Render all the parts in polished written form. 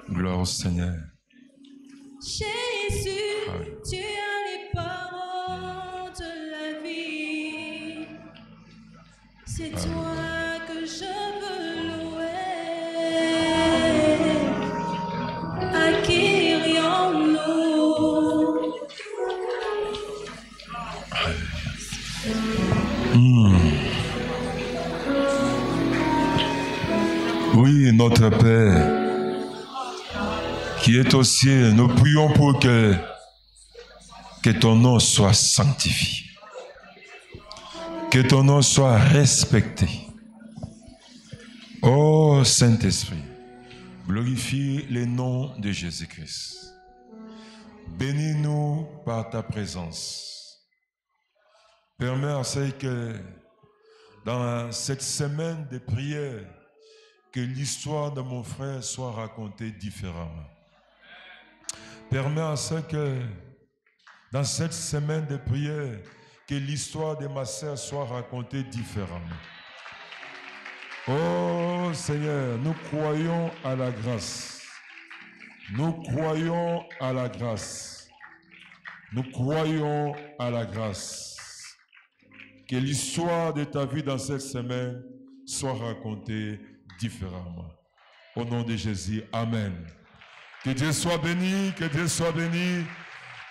Gloire au Seigneur. Jésus, tu as les paroles de la vie. C'est toi que je veux louer. À qui irions-nous? Oui, notre Père, qui est au ciel, nous prions pour que ton nom soit sanctifié, que ton nom soit respecté. Oh Saint-Esprit, glorifie le nom de Jésus-Christ. Bénis-nous par ta présence. Permets à ce que dans cette semaine de prière, que l'histoire de mon frère soit racontée différemment. Permets à ce que dans cette semaine de prière, que l'histoire de ma sœur soit racontée différemment. Oh Seigneur, nous croyons à la grâce. Nous croyons à la grâce. Nous croyons à la grâce. Que l'histoire de ta vie dans cette semaine soit racontée différemment. Au nom de Jésus, Amen. Que Dieu soit béni, que Dieu soit béni,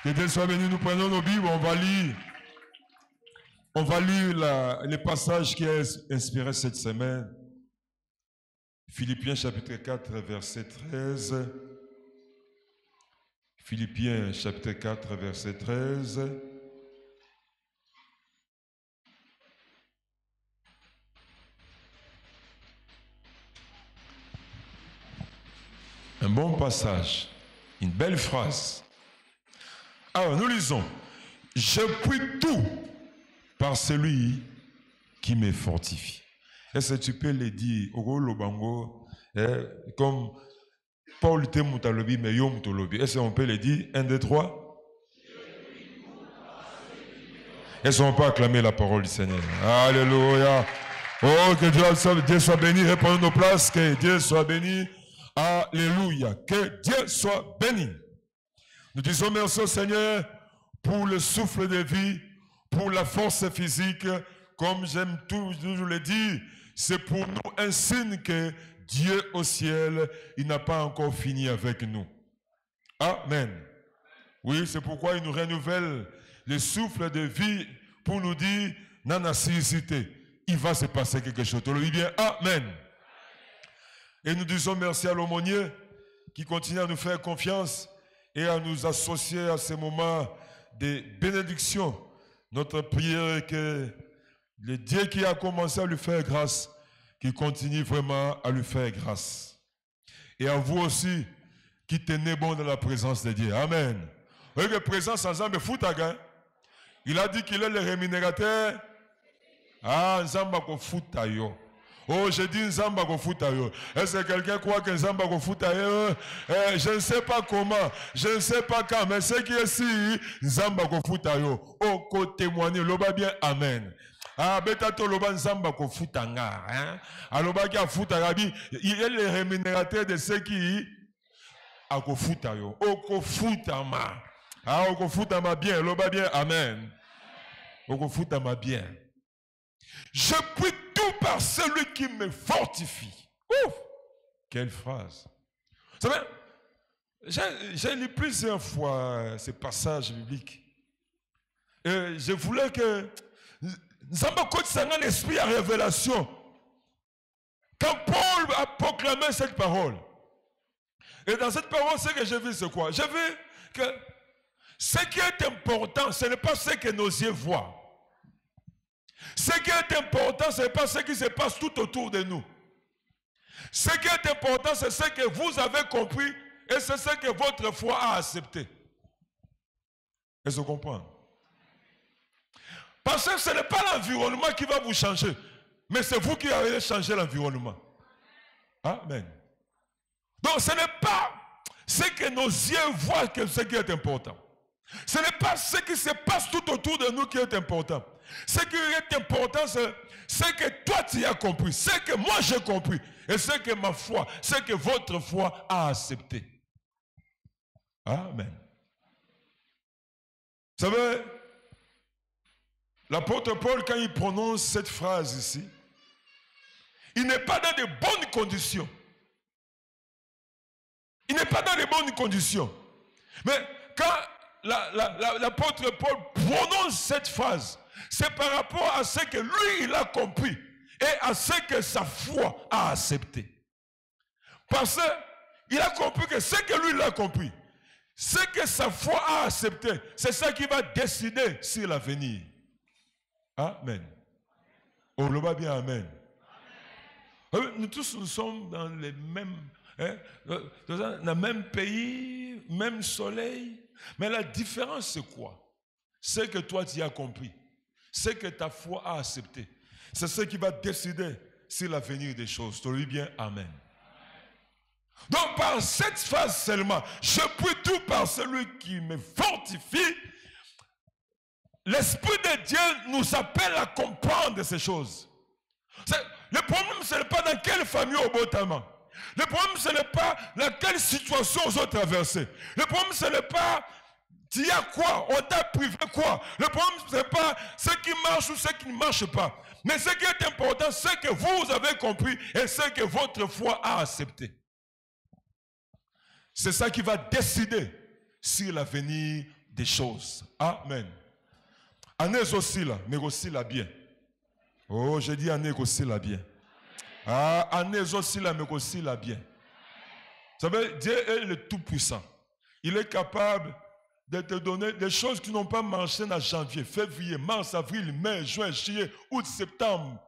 que Dieu soit béni. Nous prenons nos Bibles, on va lire les passages qui ont inspiré cette semaine. Philippiens chapitre 4, verset 13. Philippiens chapitre 4, verset 13. Un bon passage, une belle phrase. Alors, nous lisons. Je puis tout par celui qui me fortifie. Est-ce que tu peux le dire comme Paul te moutalobi, mais yo moutalobi. Est-ce qu'on peut le dire? 1, 2, 3. Est-ce qu'on peut acclamer la parole du Seigneur? Alléluia. Oh, que Dieu soit béni. Répondons nos places. Que Dieu soit béni. Alléluia. Que Dieu soit béni. Nous disons merci au Seigneur pour le souffle de vie, pour la force physique. Comme j'aime toujours le dire, c'est pour nous un signe que Dieu au ciel, il n'a pas encore fini avec nous. Amen. Oui, c'est pourquoi il nous renouvelle le souffle de vie pour nous dire, Nana Cité, il va se passer quelque chose. On le dit bien, Amen. Et nous disons merci à l'aumônier qui continue à nous faire confiance et à nous associer à ces moments de bénédiction. Notre prière est que le Dieu qui a commencé à lui faire grâce, qui continue vraiment à lui faire grâce. Et à vous aussi qui tenez bon dans la présence de Dieu. Amen. Vous voyez que présence ensemble Foutaga, il a dit qu'il est le rémunérateur. Ah, Nzamba ko Foutayo. Oh, j'ai dit Nzamba ko Foutayo. Est-ce que quelqu'un croit que Nzamba ko Foutayo? Je ne sais pas comment, je ne sais pas quand, mais ce qui est ici, Nzamba ko Foutayo. Oh, ko témoigner, l'oba bien, Amen. Ah, betato loba Nzamba ko Foutanga. Aloba ki a Foutarabi, il est le rémunérateur de ceux qui a ko Foutayo. Oh, ko Foutama. Ah, oh, ko Foutama bien, l'oba bien, Amen. Oh, ko Foutama bien. Je puis tout par celui qui me fortifie. Ouf! Quelle phrase. Vous savez, j'ai lu plusieurs fois ces passages bibliques. Et je voulais que nous avons un esprit à révélation. Quand Paul a proclamé cette parole, et dans cette parole, ce que j'ai vu, c'est quoi? J'ai vu que ce qui est important, ce n'est pas ce que nos yeux voient. Ce qui est important, ce n'est pas ce qui se passe tout autour de nous. Ce qui est important, c'est ce que vous avez compris et c'est ce que votre foi a accepté. Est-ce que vous comprenez? Parce que ce n'est pas l'environnement qui va vous changer, mais c'est vous qui allez changer l'environnement. Amen. Donc ce n'est pas ce que nos yeux voient que ce qui est important. Ce n'est pas ce qui se passe tout autour de nous qui est important. Ce qui est important, c'est ce que toi tu as compris, ce que moi j'ai compris, et ce que ma foi, ce que votre foi a accepté. Amen. Vous savez, l'apôtre Paul, quand il prononce cette phrase ici, il n'est pas dans de bonnes conditions. Il n'est pas dans de bonnes conditions. Mais quand l'apôtre Paul prononce cette phrase, c'est par rapport à ce que lui, il a compris et à ce que sa foi a accepté. Parce qu'il a compris que ce que lui, il a compris, ce que sa foi a accepté, c'est ça qui va décider sur l'avenir. Amen. On le voit bien, amen. Nous tous, nous sommes dans les mêmes, dans le même pays, même soleil. Mais la différence, c'est quoi? C'est que toi, tu as compris. C'est que ta foi a accepté. C'est ce qui va décider sur l'avenir des choses. Tu dis bien, amen. Donc, par cette phase seulement, je puis tout par celui qui me fortifie. L'Esprit de Dieu nous appelle à comprendre ces choses. Le problème, ce n'est pas dans quelle famille au Botama. Le problème, ce n'est pas dans quelle situation vous avez traversé. Le problème, ce n'est pas tu as quoi, on t'a privé quoi. Le problème, ce n'est pas ce qui marche ou ce qui ne marche pas. Mais ce qui est important, c'est que vous avez compris et ce que votre foi a accepté. C'est ça qui va décider sur l'avenir des choses. Amen. Année aussi là, mais aussi là bien. Oh, j'ai dit année aussi là bien. Ah, année aussi là, mais aussi là bien. Vous savez, Dieu est le Tout-Puissant. Il est capable de te donner des choses qui n'ont pas marché en janvier, février, mars, avril, mai, juin, juillet, août, septembre,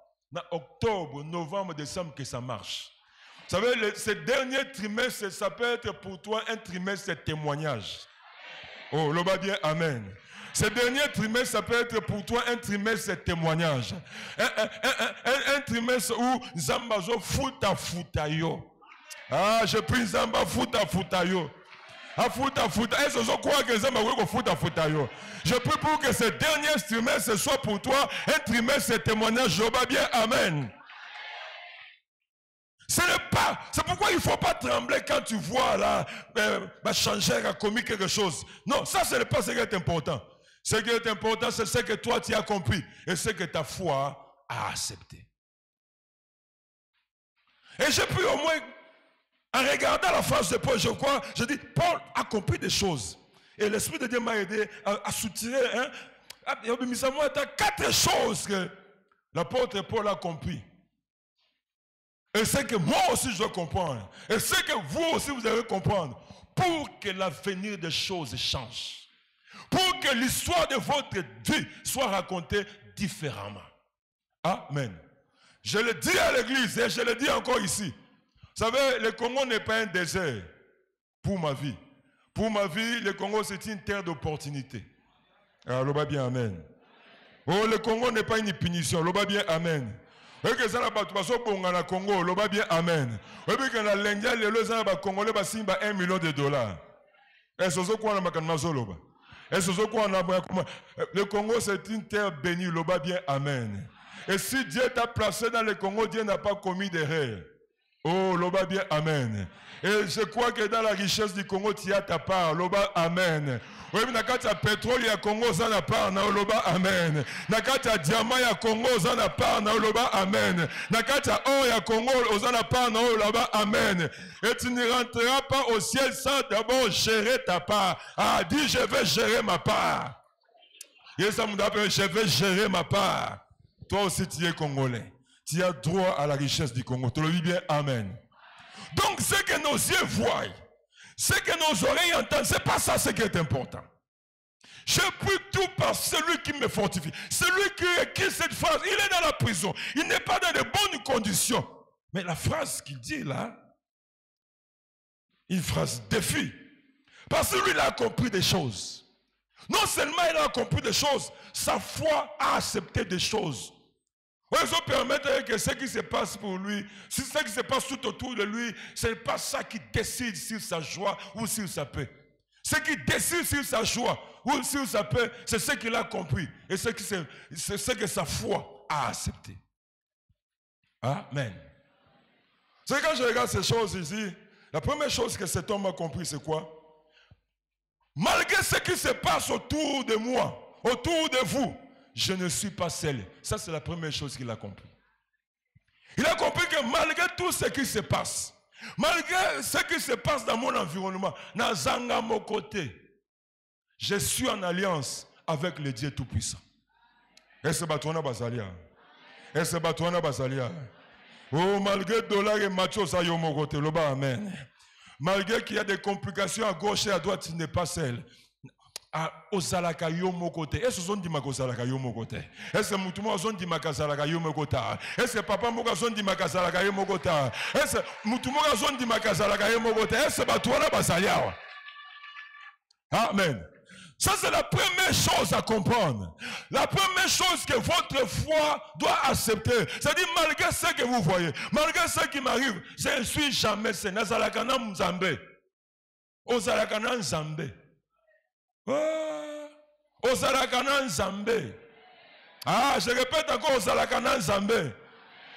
octobre, novembre, décembre, que ça marche. Vous savez, ce dernier trimestre, ça peut être pour toi un trimestre de témoignage. Oh, le bas bien, amen. Ce dernier trimestre, ça peut être pour toi un trimestre de témoignage. Un trimestre où Zambazo futa yo. Ah, je prie Zamba futa yo. Ah, futa. Est-ce que je crois que Zambazo futa yo? Je prie pour que ce dernier trimestre soit pour toi un trimestre de témoignage. Je bats bien, amen. Ce n'est pas, c'est pourquoi il ne faut pas trembler quand tu vois là, changer a commis quelque chose. Non, ça ce n'est pas ce qui est important. Ce qui est important, c'est ce que toi tu as compris et ce que ta foi a accepté. Et j'ai pu au moins, en regardant la phrase de Paul, je dis, Paul a compris des choses. Et l'Esprit de Dieu m'a aidé à soutirer. Il y a 4 choses que l'apôtre Paul a compris. Et c'est que moi aussi je dois comprendre. Et c'est que vous aussi vous devez comprendre. Pour que l'avenir des choses change. Pour que l'histoire de votre vie soit racontée différemment. Amen. Je le dis à l'église et je le dis encore ici. Vous savez, le Congo n'est pas un désert pour ma vie. Pour ma vie, le Congo c'est une terre d'opportunité. Alors, l'oba bien, amen. Oh, le Congo n'est pas une punition. L'oba bien, amen. Et que ça n'a pas tout bon na Congo, l'oba bien, amen. Et puis que la lengia, les gens ba Congolais ba simba $1 million. Et ce quoi na makanmazo loba. Et ce quoi na le Congo c'est une terre bénie, l'oba bien, amen. Et si Dieu t'a placé dans le Congo, Dieu n'a pas commis d'erreur. Oh, l'oba bien, amen. Et je crois que dans la richesse du Congo, tu as ta part, l'oba, amen. Oui, mais quand tu as pétrole, il y a Congo, ça n'a pas, l'oba, amen. Quand tu as diamant, il y a Congo, ça n'a pas, l'oba, amen. Quand tu as or, il y a Congo, ça n'a pas, l'oba, amen. Et tu ne rentreras pas au ciel sans d'abord gérer ta part. Ah, dis, je vais gérer ma part. Et ça me dit, je vais gérer ma part. Toi aussi, tu es Congolais. Tu as droit à la richesse du Congo. Tu le dis bien, amen. Donc, ce que nos yeux voient, ce que nos oreilles entendent, ce n'est pas ça ce qui est important. Je prie tout par celui qui me fortifie. Celui qui écrit cette phrase, il est dans la prison. Il n'est pas dans de bonnes conditions. Mais la phrase qu'il dit là, une phrase défi. Parce que lui, il a compris des choses. Non seulement il a compris des choses, sa foi a accepté des choses. Oui, ça permet que ce qui se passe pour lui, ce qui se passe tout autour de lui, ce n'est pas ça qui décide sur sa joie ou sur sa paix. Ce qui décide sur sa joie ou si ça peut, c'est ce qu'il a compris. Et c'est ce que sa foi a accepté. Amen. C'est quand je regarde ces choses ici, la première chose que cet homme a compris, c'est quoi? Malgré ce qui se passe autour de moi, autour de vous, je ne suis pas seul. Ça, c'est la première chose qu'il a compris. Il a compris que malgré tout ce qui se passe, malgré ce qui se passe dans mon environnement, Nazanga mon côté, je suis en alliance avec le Dieu Tout-Puissant. Est-ce que Batouana Basalia? Est-ce que Batouana Basalia? Oh, malgré dollar et macho, ça y est mon côté. Amen. Malgré qu'il y a des complications à gauche et à droite, tu n'es pas seul. Osalaka yo mon côté. Est-ce que son dit makosalaka yo mon côté? Est-ce que mutumo son dit makasalaka yo mon côté? Est-ce que papa moka son dit makasalaka yo mon côté? Est-ce que mutumo son dit makasalaka yo mon côté? Est-ce que batouana basalia? Amen. Ça, c'est la première chose à comprendre. La première chose que votre foi doit accepter. C'est-à-dire, malgré ce que vous voyez, malgré ce qui m'arrive, je ne suis jamais seul. Nazalakana Mzambe. Ozalakana Nzambe. Ozalakana Nzambe. Je répète encore, Ozalakana Nzambe.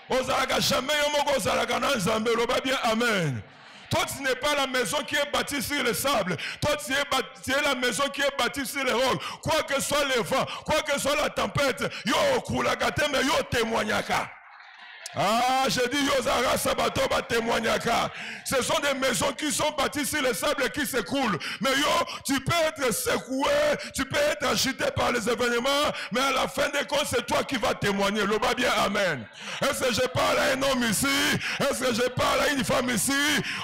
Ozalaka jamais yomoko Ozalakana Nzambe. Loba bien, amen. Toi, tu n'es pas la maison qui est bâtie sur le sable. Toi, tu es la maison qui est bâtie sur les rocs. Quoi que soit le vent, quoi que soit la tempête, yo kulagate mais yo témoignaka. Je dis yo zara sabato ba témoignaka. Ce sont des maisons qui sont bâties sur le sable et qui s'écroulent. Mais yo, tu peux être secoué, tu peux être agité par les événements, mais à la fin des comptes, c'est toi qui vas témoigner. Le bas bien, amen. Est-ce que je parle à un homme ici? Est-ce que je parle à une femme ici?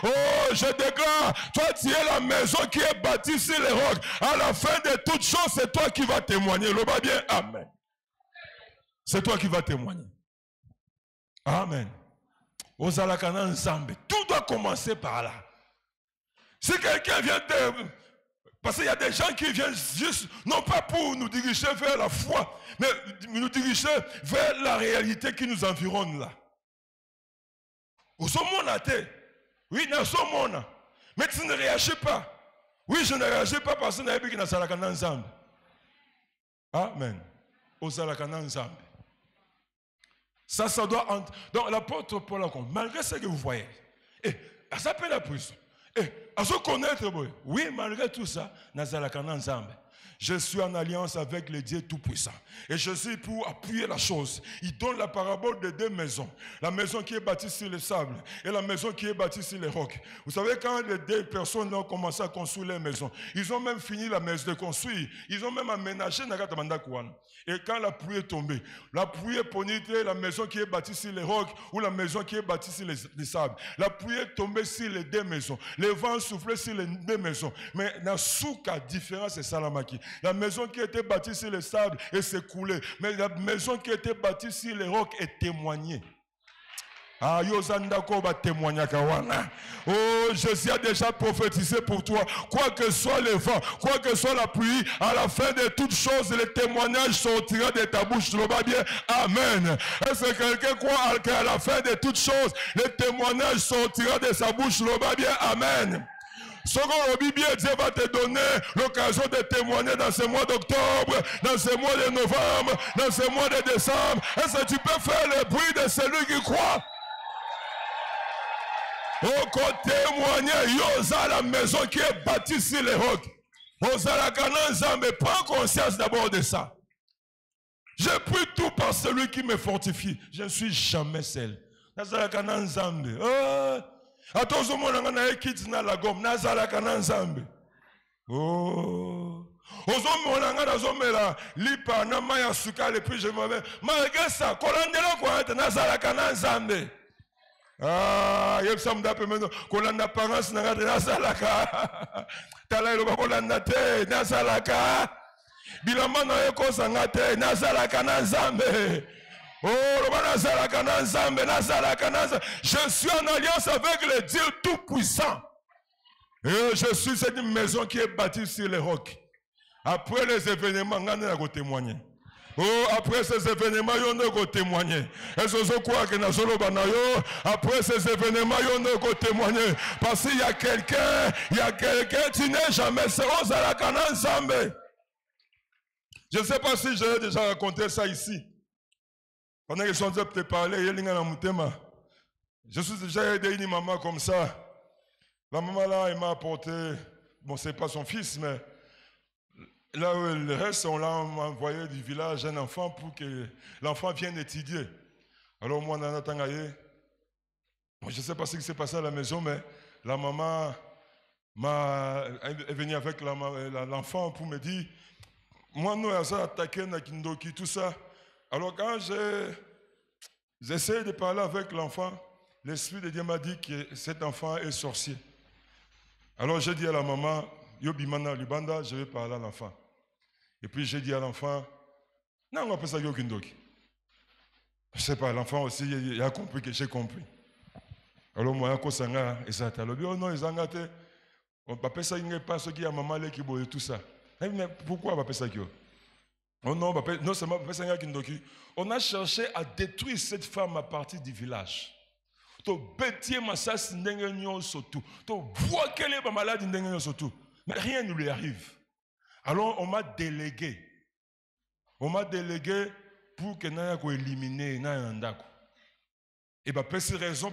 Oh, je déclare, toi tu es la maison qui est bâtie sur les rocs. À la fin de toutes choses, c'est toi qui vas témoigner. Le bas bien, amen. C'est toi qui vas témoigner. Amen. Ozalakana Nzambe. Tout doit commencer par là. Si quelqu'un vient de... Parce qu'il y a des gens qui viennent juste, non pas pour nous diriger vers la foi, mais nous diriger vers la réalité qui nous environne là. Où sommes-nous? Oui, nous sommes. Mais tu ne réagis pas. Oui, je ne réagis pas parce que nous avons dit Ozalakana Nzambe. Amen. Ozalakana Nzambe. Ça doit entrer. Donc l'apôtre Paul a compris, malgré ce que vous voyez, à s'appeler la prison, à se connaître, oui, malgré tout ça, Nazalakana Nzambe. Je suis en alliance avec le Dieu Tout-Puissant. Et je suis pour appuyer la chose. Il donne la parabole de deux maisons. La maison qui est bâtie sur le sable et la maison qui est bâtie sur les rocs. Vous savez, quand les deux personnes ont commencé à construire leur maison, ils ont même fini la maison de construire. Ils ont même aménagé Nagatamanda Kouane. Et quand la pluie est tombée, la pluie est pénétrée, la maison qui est bâtie sur les rocs ou la maison qui est bâtie sur les sables. La pluie est tombée sur les deux maisons. Les vents soufflaient sur les deux maisons. Mais la souka différence c'est Salamaki. La maison qui était bâtie sur les sables est s'écoulée. Mais la maison qui était bâtie sur les rocs est témoignée. Oh, Jésus a déjà prophétisé pour toi. Quoi que soit le vent, quoi que soit la pluie, à la fin de toutes choses, le témoignage sortira de ta bouche. Bien, amen. Est-ce que quelqu'un croit qu'à la fin de toutes choses, le témoignage sortira de sa bouche? Bien, amen. Second le Bible, Dieu va te donner l'occasion de témoigner dans ce mois d'octobre, dans ce mois de novembre, dans ce mois de décembre. Est-ce que tu peux faire le bruit de celui qui croit? Au témoigner, Yosa, la maison qui est bâtie sur les rocs. Ozalakana Nzambe, prends conscience d'abord de ça. Je prie tout par celui qui me fortifie. Je ne suis jamais seul. Ozalakana Nzambe. Attention, mon angana ekiti na la gomme. Ozalakana Nzambe. Oh. Mon angana zomela lipa na maya sukale puis je me mets. Malgré ça, kolandela kwa ete Ozalakana Nzambe. Yepsam d'après maintenant, kolanda apparence na ngate Nazalaka. Tala iloba kolanda te Nazalaka. Bilamba na yekosa ngate Nazalaka na Nzambe. Je suis en alliance avec le Dieu Tout-Puissant. Et je suis cette maison qui est bâtie sur les rocs. Après les événements, on a témoigné. Après ces événements, on a témoigné. Et je crois que après ces événements, on a témoigné. Parce qu'il y a quelqu'un, tu n'es jamais seul. Je ne sais pas si j'ai déjà raconté ça ici. Pendant que je suis en train de te parler, je suis déjà aidé une maman comme ça. La maman là, elle m'a apporté, bon, c'est pas son fils, mais là où elle reste, on l'a envoyé du village un enfant pour que l'enfant vienne étudier. Alors moi, Nana Tangaye, je ne sais pas ce qui s'est passé à la maison, mais la maman est venue avec l'enfant pour me dire, moi, nous, on a attaqué Nakindoki, tout ça. Alors quand j'essaie de parler avec l'enfant, l'Esprit de Dieu m'a dit que cet enfant est sorcier. Alors j'ai dit à la maman, Yobimana Lubanda, je vais parler à l'enfant. Et puis j'ai dit à l'enfant, non, on va pas ça Yokindoki. Je ne sais pas, l'enfant aussi, il a compris que j'ai compris. Alors moi, je suis oh non, ils ont gâté. On ne peut pas ça, il n'y a pas ce qui a maman qui boit tout ça. Mais pourquoi on va pas ça? Oh non, non seulement on a cherché à détruire cette femme à partir du village. Mais rien ne lui arrive. Alors on m'a délégué. On m'a délégué pour que nous éliminer Nandako. Et bien, pour cette raison,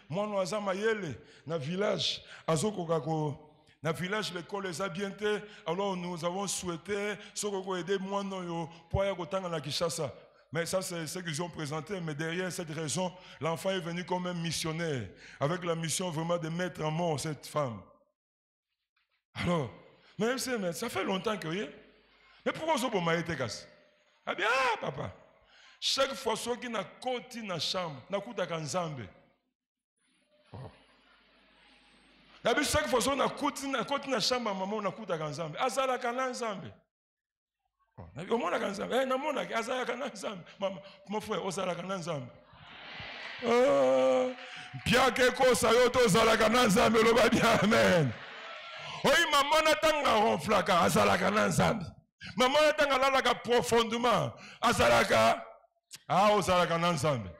moi, nous avons dans le village, dans le village, l'école les a bien été. Alors, nous avons souhaité aider moi pour aller à Kinshasa. Mais ça, c'est ce qu'ils ont présenté. Mais derrière cette raison, l'enfant est venu comme un missionnaire, avec la mission vraiment de mettre en mort cette femme. Alors, mais ça fait longtemps que rien. Mais pourquoi ça pour m'aider casse? Ah bien, papa. Chaque fois qu'il n'a côté dans la chambre, n'a coûté à Nzambe. Chaque fois qu'il n'a côté dans la chambre, maman n'a coûté à Nzambe. Azala kana Nzambe. Au moins à Nzambe. Eh, na mona azala kana Nzambe. Maman, mon frère, azala kana Nzambe. Bien que cosa yoto azala kana Nzambe, lo ba bien amen. Oui, maman n'attend ronflaka azala kana Nzambe. Maman n'attend lalaka profondément azala. Ah, ensemble.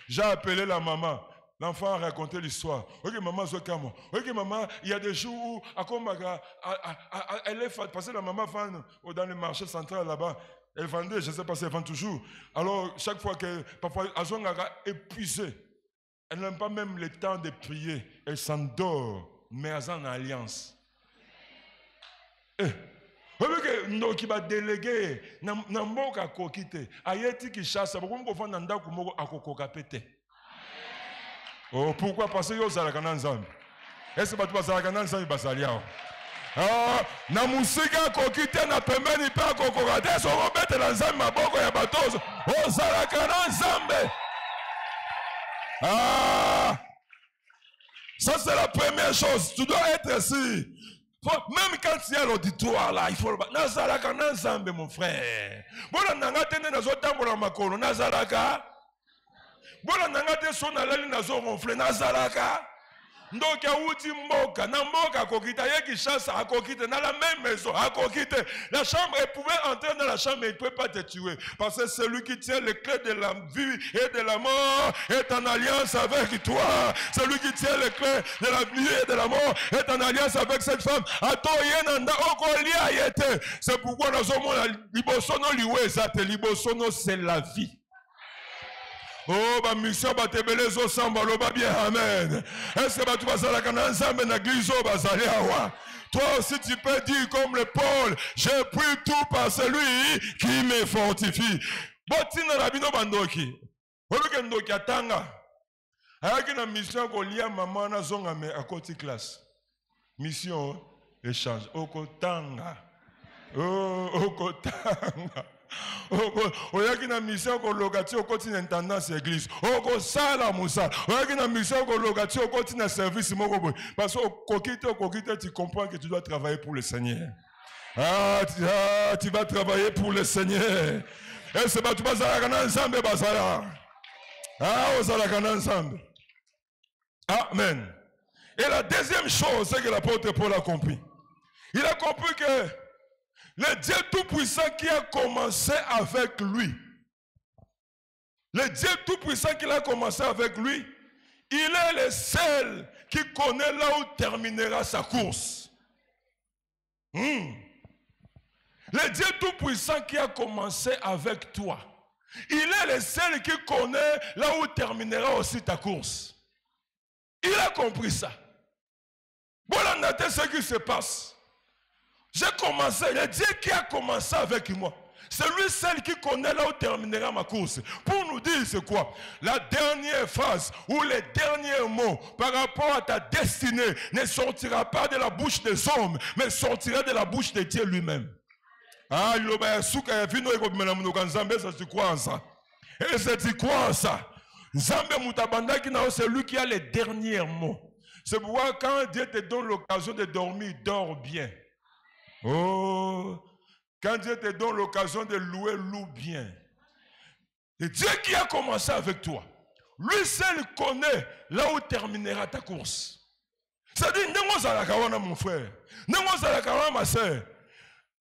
J'ai appelé la maman. L'enfant a raconté l'histoire. Ok, maman, ok, maman, il y a des jours où, elle est parce que la maman vend dans le marché central là-bas. Elle vendait, je ne sais pas si elle vend toujours. Alors, chaque fois que, parfois, elle est épuisée. Elle n'a pas même le temps de prier. Elle s'endort, mais elle est en alliance. Non qui va déléguer namboka kokite ayeti Kinshasa beaucoup fond nanda kumoko akokoka pété. Oh pourquoi parce que yo zalaka na Nzambe. Est-ce que tu vas zalaka na Nzambe basaliao? Ah na musika kokite na pembeni pa kokoka te so robete na Nzambe maboko ya batozo. Oh zalaka na Nzambe. Ah ça c'est la première chose, tu dois être sûr. Même quand il y a l'auditoire là, il faut le battre. Nazaraka, Nazambe, mon frère. Voilà, Nangatene, Nazotambola Makolo, Nazaraka. Voilà, Nangate, son alali, Nazo ronflé, Nazaraka. Donc, il y a outi Mboka, Namboka, Kokita, Yeki Chassa, à Kokita, dans la même maison, à Kokita. La chambre, elle pouvait entrer dans la chambre, mais il ne peut pas te tuer. Parce que celui qui tient les clés de la vie et de la mort est en alliance avec toi. Celui qui tient les clés de la vie et de la mort est en alliance avec cette femme. C'est pourquoi nous sommes Libosono Liwezate. Libosono, c'est la vie. Oh, ma mission va te belez au samba, lo ba bien, amen. Est-ce que tu vas à la cananzambe na gliso bazali awa? Toi aussi tu peux dire comme le Paul, j'ai pris tout par celui qui me fortifie. Botina rabino bandoki. Oloke ndoki atanga. Ayaki na mission ko lia maman na zonga me à côté classe. Mission échange. Okotanga. Oh, okotanga. Oyaki na mission ko logati au côté d'intendance église. Oko sala musa. Oyaki na mission ko logati au côté de service moko. Parce que tu comprends que tu dois travailler pour le Seigneur. Tu vas travailler pour le Seigneur. Et c'est pas tu vas à la ensemble basala. Ensemble. Amen. Et la deuxième chose, c'est que l'apôtre Paul a compris. Il a compris que le Dieu Tout-Puissant qui a commencé avec lui, le Dieu Tout-Puissant qui a commencé avec lui, il est le seul qui connaît là où terminera sa course. Le Dieu Tout-Puissant qui a commencé avec toi, il est le seul qui connaît là où terminera aussi ta course. Il a compris ça. Voilà ce qui se passe. J'ai commencé, le Dieu qui a commencé avec moi, c'est lui seul qui connaît là où terminera ma course. Pour nous dire c'est quoi? La dernière phrase ou les derniers mots par rapport à ta destinée ne sortira pas de la bouche des hommes, mais sortira de la bouche de Dieu lui-même. Ah, c'est quoi ça? Et c'est quoi ça? C'est lui qui a les derniers mots. C'est pourquoi quand Dieu te donne l'occasion de dormir, dors bien. Oh, quand Dieu te donne l'occasion de louer, loue bien. Et Dieu qui a commencé avec toi, lui seul connaît là où terminera ta course. C'est-à-dire, mon frère, ma soeur,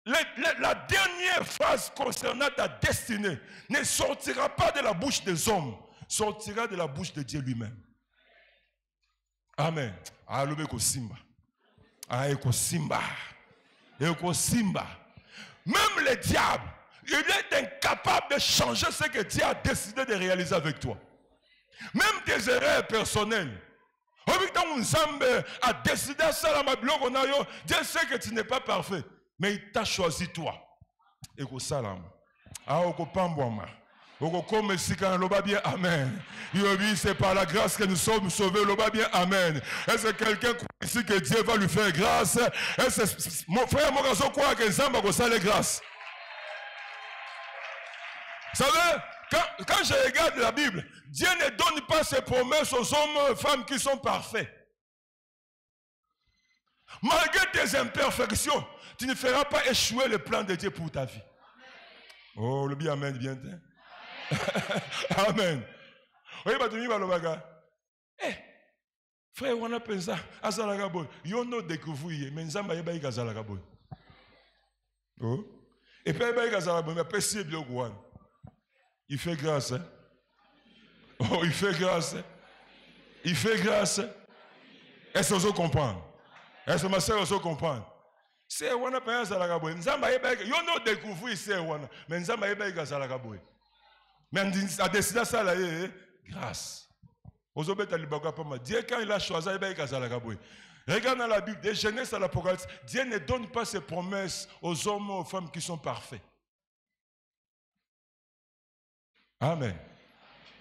la dernière phrase concernant ta destinée ne sortira pas de la bouche des hommes, sortira de la bouche de Dieu lui-même. Amen. Même le diable, il est incapable de changer ce que Dieu a décidé de réaliser avec toi. Même tes erreurs personnelles. Dieu a décidé ça, Dieu sait que tu n'es pas parfait, mais il t'a choisi toi. Et que salam. Amen. C'est par la grâce que nous sommes sauvés. Amen. Est-ce que quelqu'un croit ici que Dieu va lui faire grâce? Mon frère, mon garçon croit que Zamba va faire grâce. Vous savez, quand je regarde la Bible, Dieu ne donne pas ses promesses aux hommes et femmes qui sont parfaits. Malgré tes imperfections, tu ne feras pas échouer le plan de Dieu pour ta vie. Oh, le bien, amen, bien. Amen. Oui, frère, on a pensé à Zalagaboy. You know découvrir, mais Nzamba yeba yika Zalagaboy. Oh, et puis yeba yika Zalagaboy, mais après c'est bien au il fait grâce. Hein? Oh, il fait grâce. Il fait grâce. Est-ce que vous comprenez? Est-ce que ma soeur vous comprend? C'est on a pensé à Zalagaboy. Nzamba yeba yika. You know découvrir c'est on, mais Nzamba yeba yika Zalagaboy. Mais a décidé ça là, grâce. Dieu, quand il a choisi, regarde dans la Bible, de Genèse à l'Apocalypse, Dieu ne donne pas ses promesses aux hommes et aux femmes qui sont parfaits. Amen.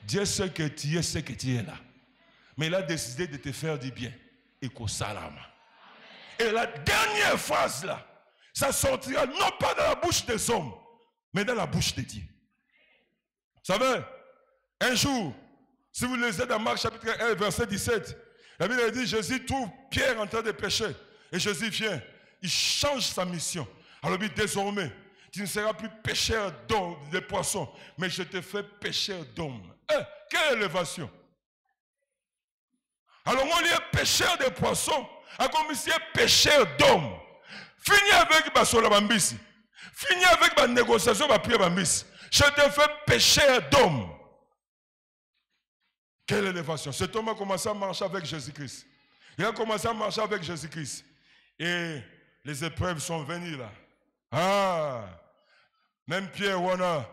Dieu sait que tu es ce que tu es là. Mais il a décidé de te faire du bien. Et qu'au salama. Et la dernière phrase là, ça sortira non pas dans la bouche des hommes, mais dans la bouche de Dieu. Vous savez, un jour, si vous lisez dans Marc chapitre 1, verset 17, la Bible dit, Jésus trouve Pierre en train de pécher. Et Jésus vient, il change sa mission. Alors il dit, désormais, tu ne seras plus pêcheur d'hommes, de poissons, mais je te fais pêcheur d'hommes. Quelle élévation! Alors on est pêcheur de poissons, à comme ici pêcheur d'hommes. Fini avec Basola Bambisi. Fini avec ma négociation, ma prière Bambisi. Je te fais pêcheur d'hommes. Quelle élévation. Cet homme a commencé à marcher avec Jésus-Christ. Il a commencé à marcher avec Jésus-Christ. Et les épreuves sont venues là. Ah! Même Pierre, a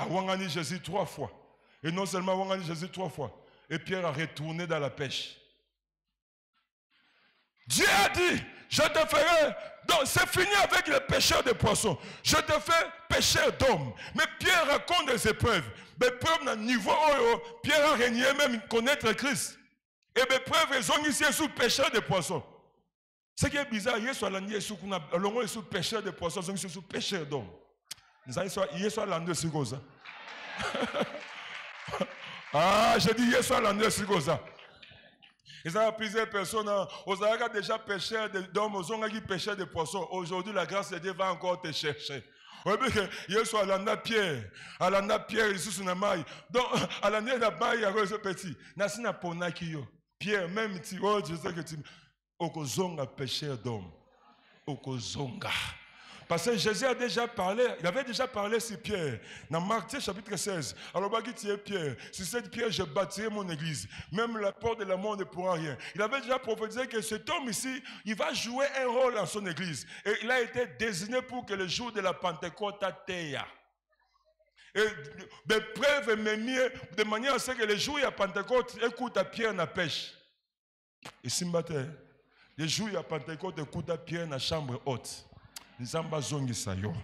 wangani Jésus 3 fois. Et non seulement wangani Jésus 3 fois. Et Pierre a retourné dans la pêche. Dieu a dit, je te ferai, donc c'est fini avec les pêcheurs de poissons, je te fais pêcheur d'hommes. Mais Pierre raconte des épreuves. Les épreuves dans le niveau où Pierre a régné même connaître Christ. Et les épreuves, ils ont ici sous pêcheur de poissons. Ce qui est bizarre, il y a soit l'année sous pêcheur de poissons, ils sont sous pêcheur d'hommes. Il y a soit l'année sous ça. Ah, j'ai dit, il y a soit l'année sous ça. Ils ont plusieurs personnes, aux Aragas déjà pêcheurs d'hommes, aux Ongi pêcheurs de poissons. Aujourd'hui, la grâce de Dieu va encore te chercher. Il y a Alanda Pierre, il sous une maille. Donc, Alanda n'a pas eu à ce petit. Nasina Pona Kiyo. Pierre, même si, oh, je sais que tu. Okozonga pêcheur d'hommes. Okozonga. Parce que Jésus a déjà parlé, il avait déjà parlé sur Pierre. Dans Marc chapitre 16. Alors, tu es Pierre. Sur cette pierre, je bâtirai mon église. Même la porte de la mort ne pourra rien. Il avait déjà prophétisé que cet homme ici, il va jouer un rôle dans son église. Et il a été désigné pour que le jour de la Pentecôte t'aille. Et des preuves m'émieux, de manière à ce que le jour où il y a Pentecôte, écoute à Pierre na pêche. Et si le jour où il y a Pentecôte, écoute à Pierre na chambre haute. Nzamba zongi sayo.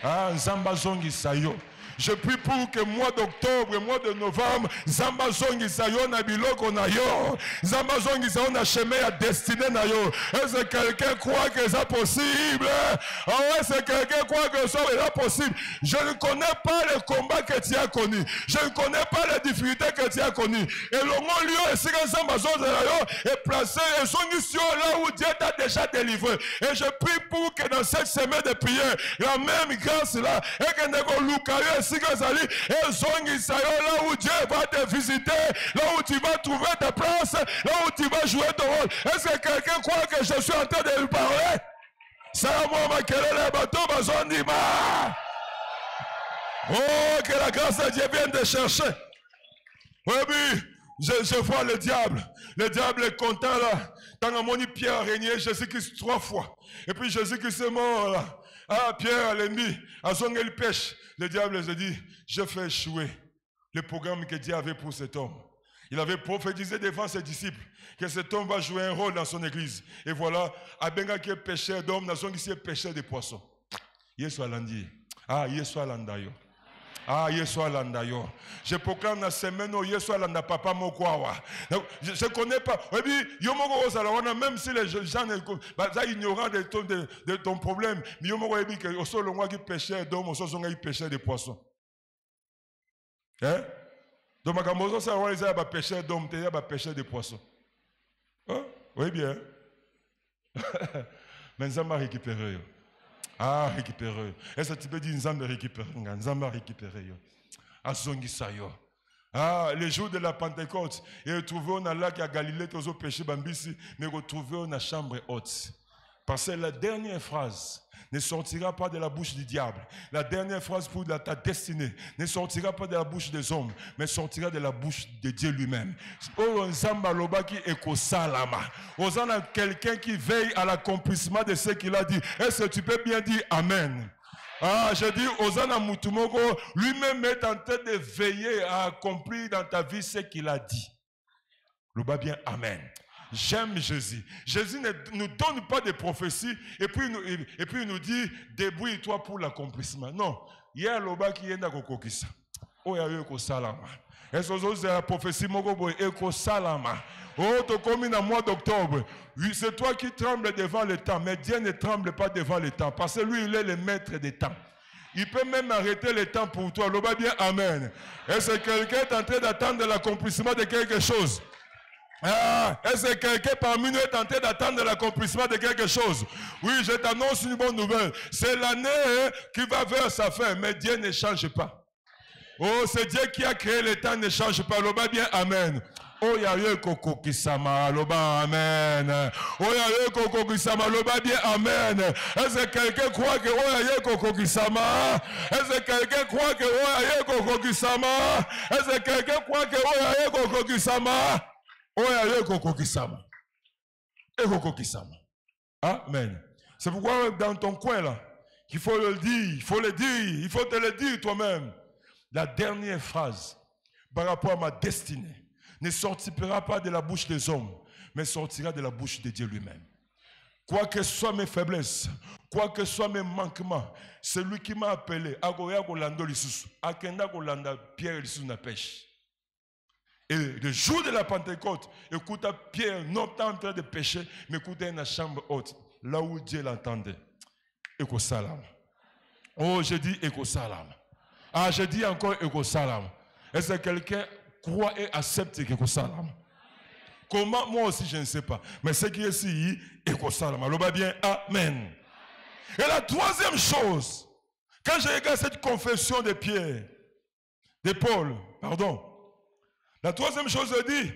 Ah, Nzamba zongi sayo. Je prie pour que mois d'octobre, mois de novembre, Nzamba zongi sayo na biloko na yo. Nzamba zongi sayo na chemin à destinée na yo. Est-ce que quelqu'un croit que c'est possible? Oh, est-ce que quelqu'un croit que c'est possible? Je ne connais pas le combat que tu as connu. Je ne connais pas les difficultés que tu as connues. Et le mot lieu, est-ce que Nzamba zongi sayo est placé et son mission là où Dieu t'a déjà délivré. Et je prie pour que dans cette semaine de prière, la même grâce là, et que nous loukayo et zongi sayo là où Dieu va te visiter, là où tu vas trouver ta place, là où tu vas jouer ton rôle. Est-ce que quelqu'un croit que je suis en train de lui parler? Ça moi ma kelele bateau bazondima. Oh, que la grâce de Dieu vienne te chercher. Oui, je vois le diable. Le diable est content là. Tant que mon Pierre a régné, Jésus-Christ 3 fois. Et puis Jésus-Christ est mort là. Ah, Pierre, l'ennemi, à son il pêche. Le diable se dit, je fais échouer le programme que Dieu avait pour cet homme. Il avait prophétisé devant ses disciples que cet homme va jouer un rôle dans son église. Et voilà, Abenga qui est pêcheur d'hommes, dans son qui est pêcheur de poissons. Yesu alandi. Ah, Yesu alandayo. Ah, Yesu alandayo. Je proclame la semaine où Yesu alanda papa mokwawa. Je ne connais pas. Même si les gens sont ignorants de ton problème, mais il y a que solo moi qui pêchait d'hommes, au solo qui pêchait de poissons. Hein? Donc, ma camozo, ça va les avoir pêcheur d'hommes, tu vas pêcher de poissons. Hein? Oui, bien. Mais ça m'a récupéré. Ah, récupérer. Est-ce que tu peux dire Nzamba récupérer? Nzamba récupérer. Azongi sayo. Ah, les jours de la Pentecôte, et retrouvé on a lac à Galilée, tous au péché bambisi, mais retrouvé on a chambre haute. Parce que la dernière phrase ne sortira pas de la bouche du diable. La dernière phrase pour ta destinée ne sortira pas de la bouche des hommes, mais sortira de la bouche de Dieu lui-même. Oh, Nzamba Lobaki Eko Salama. Osana quelqu'un qui veille à l'accomplissement de ce qu'il a dit. Est-ce que tu peux bien dire Amen? Ah, je dis, Osana Mutumoko, lui-même est en train de veiller à accomplir dans ta vie ce qu'il a dit. Loba bien Amen. J'aime Jésus. Jésus ne nous donne pas de prophéties et puis il nous dit débrouille-toi pour l'accomplissement. Non. Il y a l'oba qui est à kokisa. Oh, il y a eu salama. Est-ce que c'est la prophétie mokobo eko salama? Oh, tu commis dans le mois d'octobre. Oui, c'est toi qui trembles devant le temps, mais Dieu ne tremble pas devant le temps parce que lui, il est le maître des temps. Il peut même arrêter le temps pour toi. L'oba bien Amen. Est-ce que quelqu'un est en train d'attendre l'accomplissement de quelque chose? Ah, est-ce que quelqu'un parmi nous est en train d'attendre l'accomplissement de quelque chose? Oui, je t'annonce une bonne nouvelle. C'est l'année qui va vers sa fin, mais Dieu ne change pas. Oh, c'est Dieu qui a créé le temps, ne change pas. Loba bien Amen. Oh, ya yo koko kisama, loba Amen. Oh, ya yo koko kisama, loba bien Amen. Est-ce que quelqu'un croit que oh, ya yo koko kisama? Est-ce que quelqu'un croit que oh, ya yo koko kisama? Est-ce que quelqu'un croit que oh, ya yo koko kisama? Amen. C'est pourquoi dans ton coin là, qu'il faut le dire, il faut le dire, il faut te le dire toi-même. La dernière phrase par rapport à ma destinée ne sortira pas de la bouche des hommes, mais sortira de la bouche de Dieu lui-même. Quoi que soient mes faiblesses, quoi que soient mes manquements, celui qui m'a appelé, Agoya Golando Lissus, Akenda Golanda Pierre Lissus na pêche. Et le jour de la Pentecôte, écoute Pierre, non pas en train de pécher, mais écoutez dans la chambre haute, là où Dieu l'entendait. Eko salam. Oh, je dis Eko salam. Ah, je dis encore Eko salam. Est-ce que quelqu'un croit et accepte Eko salam? Comment? Moi aussi, je ne sais pas. Mais ce qui est ici, Eko salam. Alors, bien, Amen. Et la troisième chose, quand je regarde cette confession de Pierre, de Paul, pardon, la troisième chose, je dis,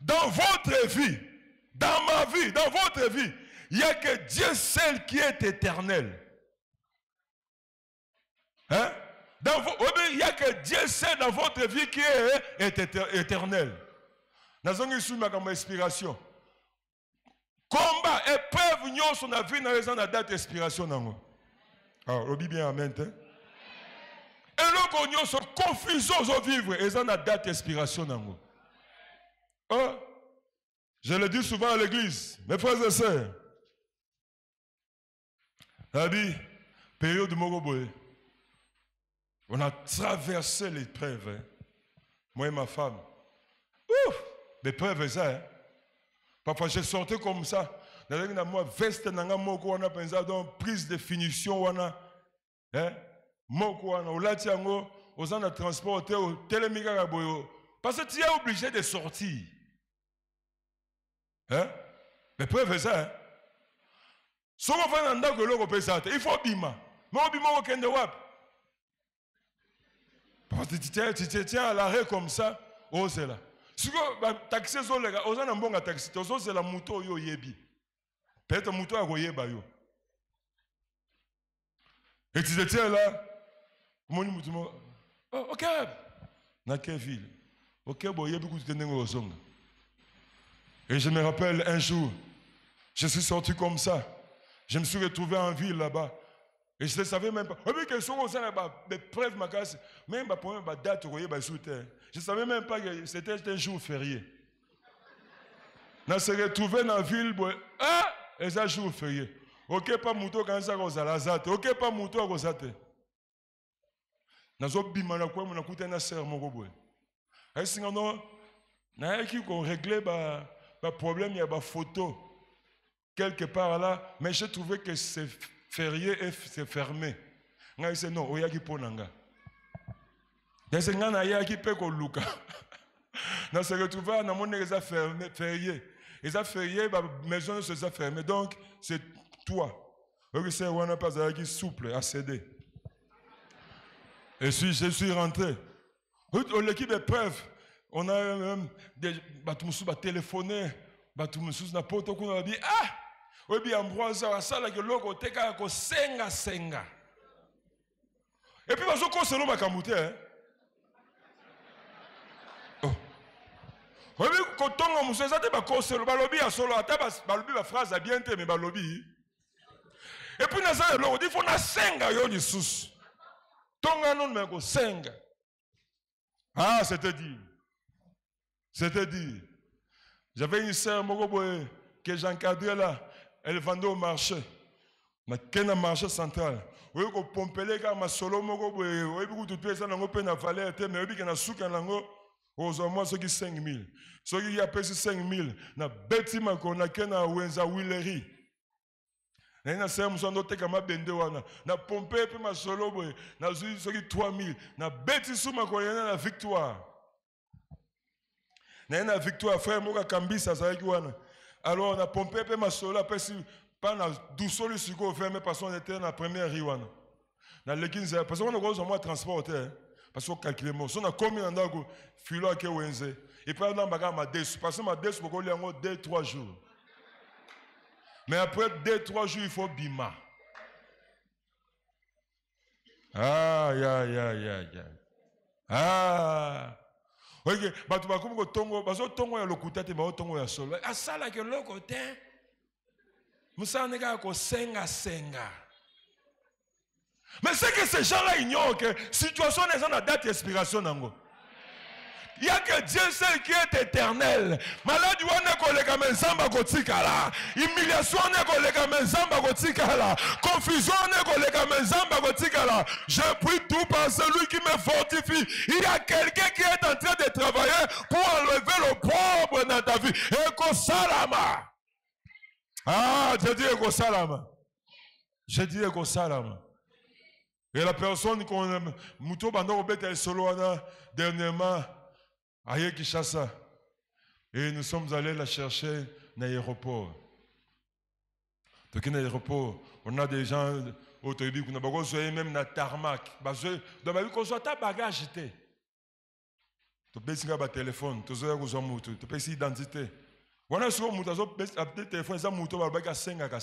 dans votre vie, dans ma vie, dans votre vie, il n'y a que Dieu seul qui est éternel. Hein? Il n'y a que Dieu seul dans votre vie qui est éternel. Dans une inspiration. Combat, épreuve, nous sommes dans vie, dans la date d'expiration. Alors, on dit bien amen. Et là, nous sommes confusion au vivre, et dans la date d'expiration. Je le dis souvent à l'église, mes frères et sœurs. Rabbi, période de Mogoboé. On a traversé l'épreuve. Hein. Moi et ma femme. Ouf! L'épreuve, c'est ça. Hein. Parfois, je sortais comme ça. Dans la veste, on a donc prise de finition. Hein? On a transporté au télémiga. Parce que tu es obligé de sortir. Hein? L'épreuve, c'est ça. Hein. Si on fait un que il faut bima. Mais on bima au Kendewap. Parce que tu tiens à l'arrêt comme ça, oh c'est là. Si on taxi, on a un bon taxi, c'est la moto yo yebi. Peut-être moto a yeba yo. Et tu te tiens là, mon moto, oh ok, na quelle ville? Ok, bon yebi que tu te n'es pas. Et je me rappelle un jour, je suis sorti comme ça, je me suis retrouvé en ville là-bas. Et je ne savais même pas. Même la date, je ne savais même pas que c'était un jour férié. Je me suis retrouvé dans la ville. Ah, et c'est un jour férié. Ok, pas mouton quand ça va la ok, pas mouton quand ça te. Nazo bimana quoi, mon écoute un serre mon gobo. Est-ce que non, n'a qui qu'on réglait ba problème, il y a ba photo quelque part là, mais j'ai trouvé que c'est férié et c'est fermé. Nga ise non, oya ki ponanga. Dese nga na ya ki pe ko luka. Na se retrouver na mon eza fermé, férié. Eza férié, ba maison se ça fermé. Donc c'est toi. Ok, c'est wana pas à qui souple à céder. Et si je suis rentré, l'équipe est preuve. On a même des batumoussou ba téléphoner, batumoussou na poto ko na dit ah oui, bien, Ambroise, ça là que l'autre teka ko senga. Et puis, parce que c'est l'homme qui a monté. Oh. Oui, quand on a monté, ça te va causer le balobi à solo, à ta balobi la phrase à bien te, mais balobi. Et puis, dans ça, l'autre dit, faut na senga yo di sous. Tonga non mais ko senga. Ah, c'était dit. C'était dit. J'avais une sœur, que j'encadrais là. Elle vendait au marché. Dans le marché central. Oui, on pompelait comme un solo. Oui, tout le ça n'a pas de valeur. Mais oui, on a souk en langue. Aux moi, ceux qui 5 000. Ceux qui appellent 5 000. Na bâtiment qu'on a qu'un à Wenza Willery. Na sœur nous sommes comme un bende wana. Na pompé puis ma solo. Na ceux qui 3 000. Na bâtiment qu'on a la victoire. Na une victoire frère moi Kambisa ça qui wana. Alors on a pompé peu ma sola parce pas na douceur sur quoi faire mais parce qu'on était dans la première riwana. Dans l'église parce qu'on a gros moi transporter parce qu'on calculer moi. On a combien en dago filo ke wenze. Et puis dans baga ma des parce que ma des pour aller en 2-3 jours. Mais après 2-3 jours il faut bima. Ah ya. Ah ok, batu bakumu tongo, baso tongo ya lokuta te ba tongo ya solo. Asala ke loko te. Musa nega ko senga. Mais c'est que ces gens-là ignorent que situation n'est pas date d'expiration nango. Il y a que Dieu seul qui est éternel. Maladie wana ko le kamen zamba ko tikala. Humiliation ne ko le kamen zamba ko tikala. Confusion ne ko le kamen zamba ko tikala. Je prie tout par celui qui me fortifie. Il y a quelqu'un qui est en train de travailler pour enlever le pauvre dans ta vie. Eko salama. Ah, je dis Eko salama. Je dis Eko salama. Et la personne qu'on aime, Mouto Bando Bete Solo dernièrement, Aïe Kishasa. Et nous sommes allés la chercher dans l'aéroport. Donc, dans l'aéroport, on a des gens au Toybi, on a besoin même dans le tarmac. Dans ma vie, on a un bagage. Tu peux essayer un téléphone, tu peux essayer une identité. Wana siko mutu azo apte téléphone ça mutu balobaki asengaka.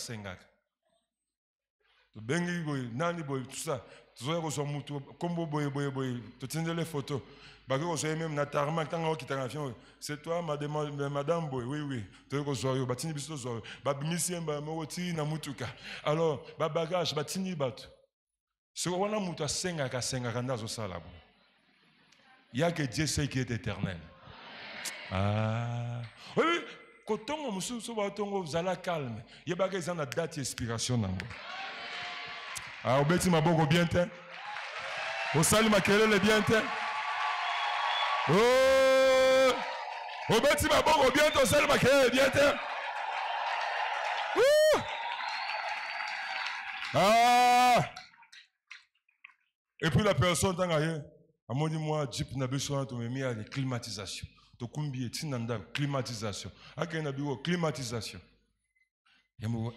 To bengi boy nani boy tout ça. Tozoya ko so mutu kombo boy. To tinde les photos. Baki ko so même na tarmac tanga okitanga avion. C'est toi madame boy. Oui. To ko so yo batini biso so. Ba bimisi mba moti na mutuka. Alors ba bagage batini batu. Siko wana mutu asengaka ndazo sala bo. Il y a que Dieu seul qui est éternel. Ah. Oui. Quand vous allez calme, il y a des gens qui ont date d'inspiration. Ah, vous êtes bien. Vous salez ma querelle bien. Oh, vous êtes bien. Vous salez ma querelle bien. Ah. Et puis la personne, à mon dit moi, Jeep n'a besoin de me mettre à la climatisation. Tokumbi tinanda climatisation. Akena biwo climatisation. Yamo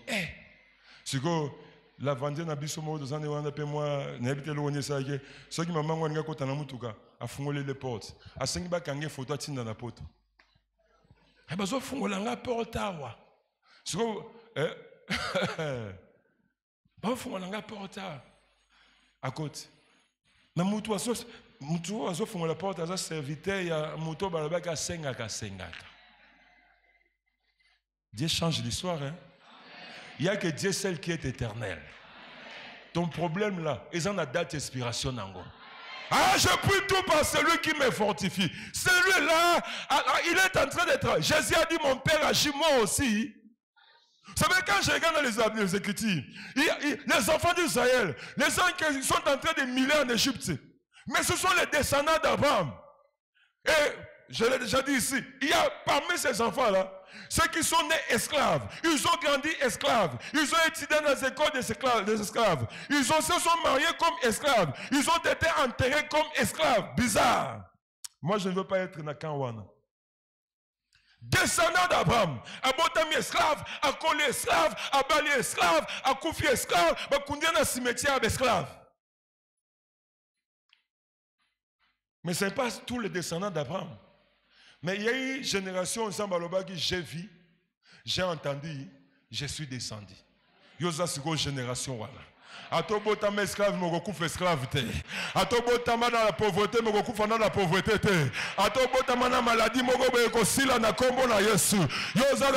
c'est que la vente na biso mo dozane wana pe moi na habite lo woni sa ke so ki maman ngwa kota na mutuka afungole les portes. Asengi ba kange photo tinda na poto. E bazo fungola nga porte awa. C'est que ba fungola nga porte à côté. Na mutu aso mutu azo fungola porte aza serviteur ya mutu balobaka sengaka. Dieu change l'histoire, hein? Il n'y a que Dieu seul qui est éternel. Ton problème là, ils ont la date d'expiration. Ah, je prie tout par celui qui me fortifie. Celui-là, il est en train d'être. Jésus a dit, mon Père agit moi aussi. Vous savez, quand je regarde dans les Écritures, les enfants d'Israël, les gens qui sont en train de miller en Égypte, mais ce sont les descendants d'Abraham. Et je l'ai déjà dit ici, il y a parmi ces enfants-là, ceux qui sont nés esclaves, ils ont grandi esclaves, ils ont étudié dans les écoles des esclaves, ils se sont mariés comme esclaves, ils ont été enterrés comme esclaves. Bizarre. Moi, je ne veux pas être Nakanwana. Descendant d'Abraham, Abotami esclave, Akoli esclave, Abali esclave, Akoufi esclave, Bakundi dans le cimetière d'esclaves. Mais ce n'est pas tous les descendants d'Abraham. Mais il y a eu une génération, j'ai vu, j'ai entendu, je suis descendu. Il y a une génération. Voilà. Atobotama esclave, mogokouf esclave te. Atobotama dans la pauvreté, mogokouf dans la pauvreté te. Atobotama na maladie, mogobe sila na kombo na Yesu. Yoza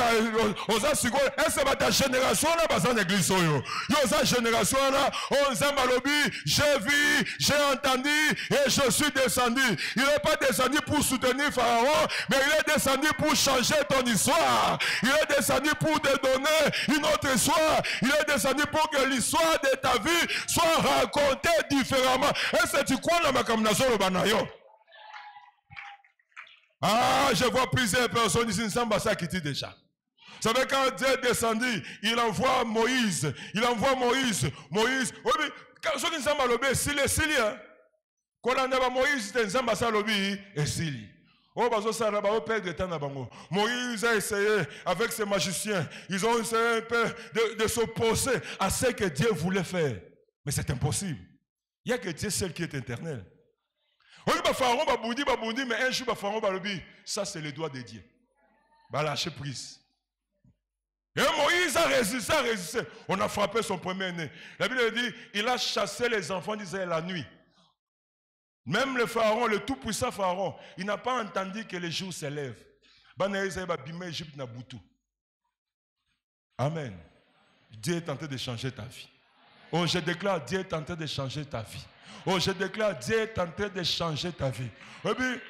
sigo, est-ce que ta génération na bazan église yo? Yoza génération na, on zambalobi, j'ai vu, j'ai entendu et je suis descendu. Il n'est pas descendu pour soutenir Pharaon, mais il est descendu pour changer ton histoire. Il est descendu pour te donner une autre histoire. Il est descendu pour que l'histoire de ta vie soit racontée différemment. Est-ce que tu crois dans ma camination au Banayo? Ah, je vois plusieurs personnes ici, ça qui dit déjà. Vous savez, quand Dieu est descendu, il envoie Moïse. Moïse, oui, mais quand ceux qui sont mal lobés, c'est les Syriens. Quand on a Moïse, c'est un zamba lobby et Syrie. Oh, Moïse a essayé avec ses magiciens. Ils ont essayé un peu de s'opposer à ce que Dieu voulait faire. Mais c'est impossible. Il n'y a que Dieu seul qui est éternel. Oui, Pharaon va boudir, mais un jour, Pharaon va le dire. Ça, c'est le doigt de Dieu. Va lâcher prise. Et Moïse a résisté, On a frappé son premier-né. La Bible dit, il a chassé les enfants d'Israël la nuit. Même le Pharaon, le tout-puissant Pharaon, il n'a pas entendu que les jours s'élèvent. Amen. Dieu est en train de changer ta vie. Oh, je déclare, Dieu est en train de changer ta vie. Oh, je déclare, Dieu est en train de changer ta vie. Et puis,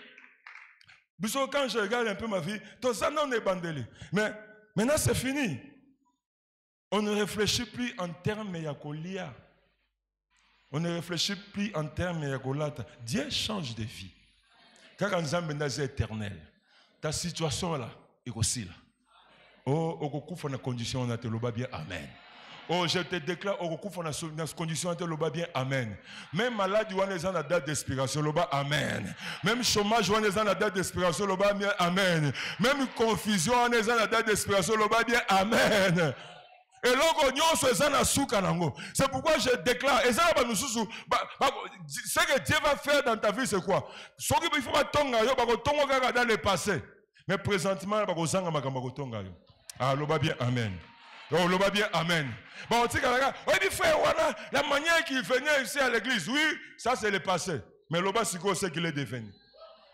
quand je regarde un peu ma vie, tout ça, on est bandélé. Mais maintenant, c'est fini. On ne réfléchit plus en termes yakolia. On ne réfléchit plus en termes yakolata. Dieu change de vie. Quand on est éternel, ta situation là est aussi là. Oh, au na condition on a te loba bien amen. Oh, je te déclare au na condition on te loba bien amen. Même maladie on est en date d'expiration loba amen. Même chômage on est en date d'expiration loba bien amen. Même confusion on est en date d'expiration loba bien amen. Et c'est pourquoi je déclare, ce que Dieu va faire dans ta vie, c'est quoi? Il faut pas tomber dans le passé. Mais présentement, il y a ah, l'oba bien amen. Oh, l'oba bien amen. Bon, tu sais, frère, voilà, la manière qu'il venait ici à l'église, oui, ça c'est le passé. Mais l'oba c'est qu'il est devenu.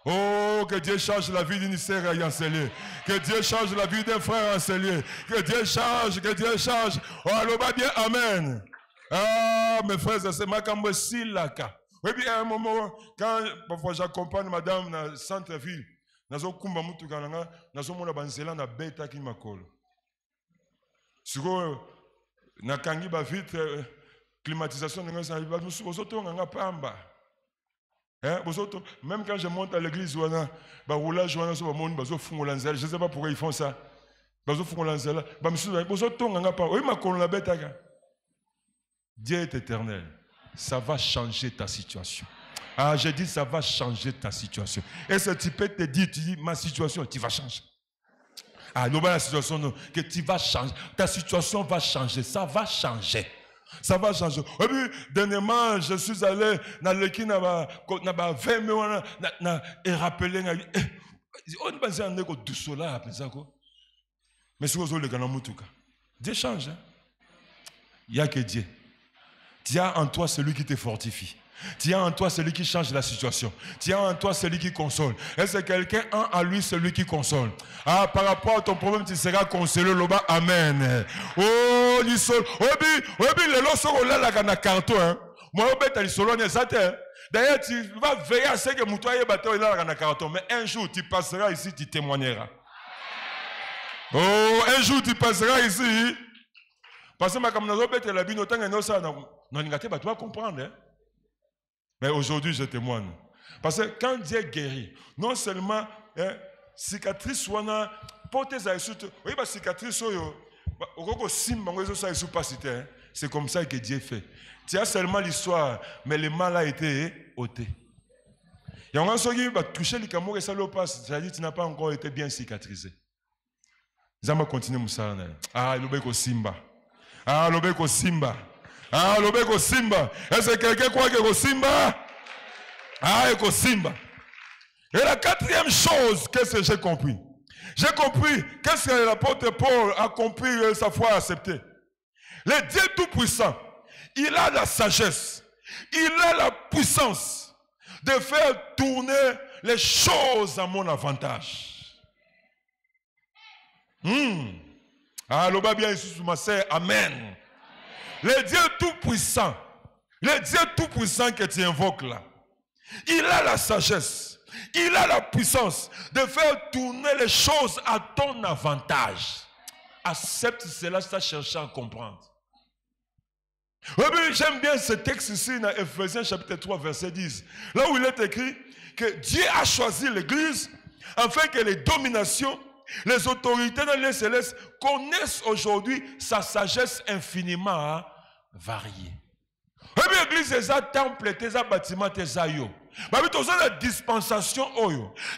Oh, que Dieu change la vie d'une sœur enseignée. Que Dieu change la vie d'un frère enseigné. Que Dieu change, que Dieu change. Oh, l'oba bien amen. Ah, mes frères, c'est ma cambo silaka. Oui, bien, à un moment, quand parfois j'accompagne madame dans le centre-ville, nazo kumba mutu kananga nazo mona banzela na beta ki makolo siko na kangi ba vite climatisation nga sa ba musu nga pamba bosoto même quand je monte à l'église wana ba roulage wana so ba moni bazo fungola nzela je sais pas pourquoi ils font ça bazo fungola nzela ba musu bosoto nga pamba oui makolo na beta ka. Dieu est éternel, ça va changer ta situation. Ah, j'ai dit, ça va changer ta situation. Et ce type te dit, tu dis, ma situation, tu vas changer. Ah, non, la situation, non, que tu vas changer. Ta situation va changer, ça va changer. Ça va changer. Et puis, dernièrement, je suis allé dans l'équipe, dans 20 minutes, et rappelé, on va dire, on est du soleil, mais si vous avez le Ganamoutuka, Dieu change. Il n'y a que Dieu. Tu as en toi celui qui te fortifie. Tu as en toi celui qui change la situation. Tu as en toi celui qui console. Et c'est quelqu'un en lui celui qui console. Ah, par rapport à ton problème, tu seras consolé. Loba, amen. Oh, l'isol. Obi, le loso là la gana carton. Moi, obeta l'isolo n'est ça. D'ailleurs, tu vas veiller à ce que Moutoye bateau là la gana carton. Mais un jour, tu passeras ici, tu témoigneras. Oh, un jour, tu passeras ici. Parce que ma camarade obeta la bino tant que ça non négatif, tu vas comprendre. Mais aujourd'hui, je témoigne. Parce que quand Dieu guérit, non seulement cicatrice, oui, cicatrice, c'est comme ça que Dieu fait. Tu as seulement l'histoire, mais le mal a été ôté. Il y a un gens qui va toucher les camours et ça le passe. C'est-à-dire que tu n'as pas encore été bien cicatrisé. Nous allons continuer Moussa. Ah, l'obéko Simba. Ah, l'obéko Simba. Ah, l'obéko Simba. Est-ce que quelqu'un croit que Simba? Ah, Eko Simba. Et la quatrième chose, qu'est-ce que j'ai compris? J'ai compris qu'est-ce que l'apôtre Paul a compris sa foi acceptée. Le Dieu Tout-Puissant, il a la sagesse, il a la puissance de faire tourner les choses à mon avantage. Ah, l'oba bien ici, ma sœur, amen. Le Dieu Tout-Puissant, le Dieu Tout-Puissant que tu invoques là, il a la sagesse, il a la puissance de faire tourner les choses à ton avantage. Accepte cela, ça chercher à comprendre. Oui, j'aime bien ce texte ici dans Ephésiens chapitre 3 verset 10. Là où il est écrit que Dieu a choisi l'église afin que les dominations, les autorités dans les célestes connaissent aujourd'hui sa sagesse infiniment variée. Et bien l'église est un temple, c'est un bâtiment, c'est un yo. Mais la dispensation,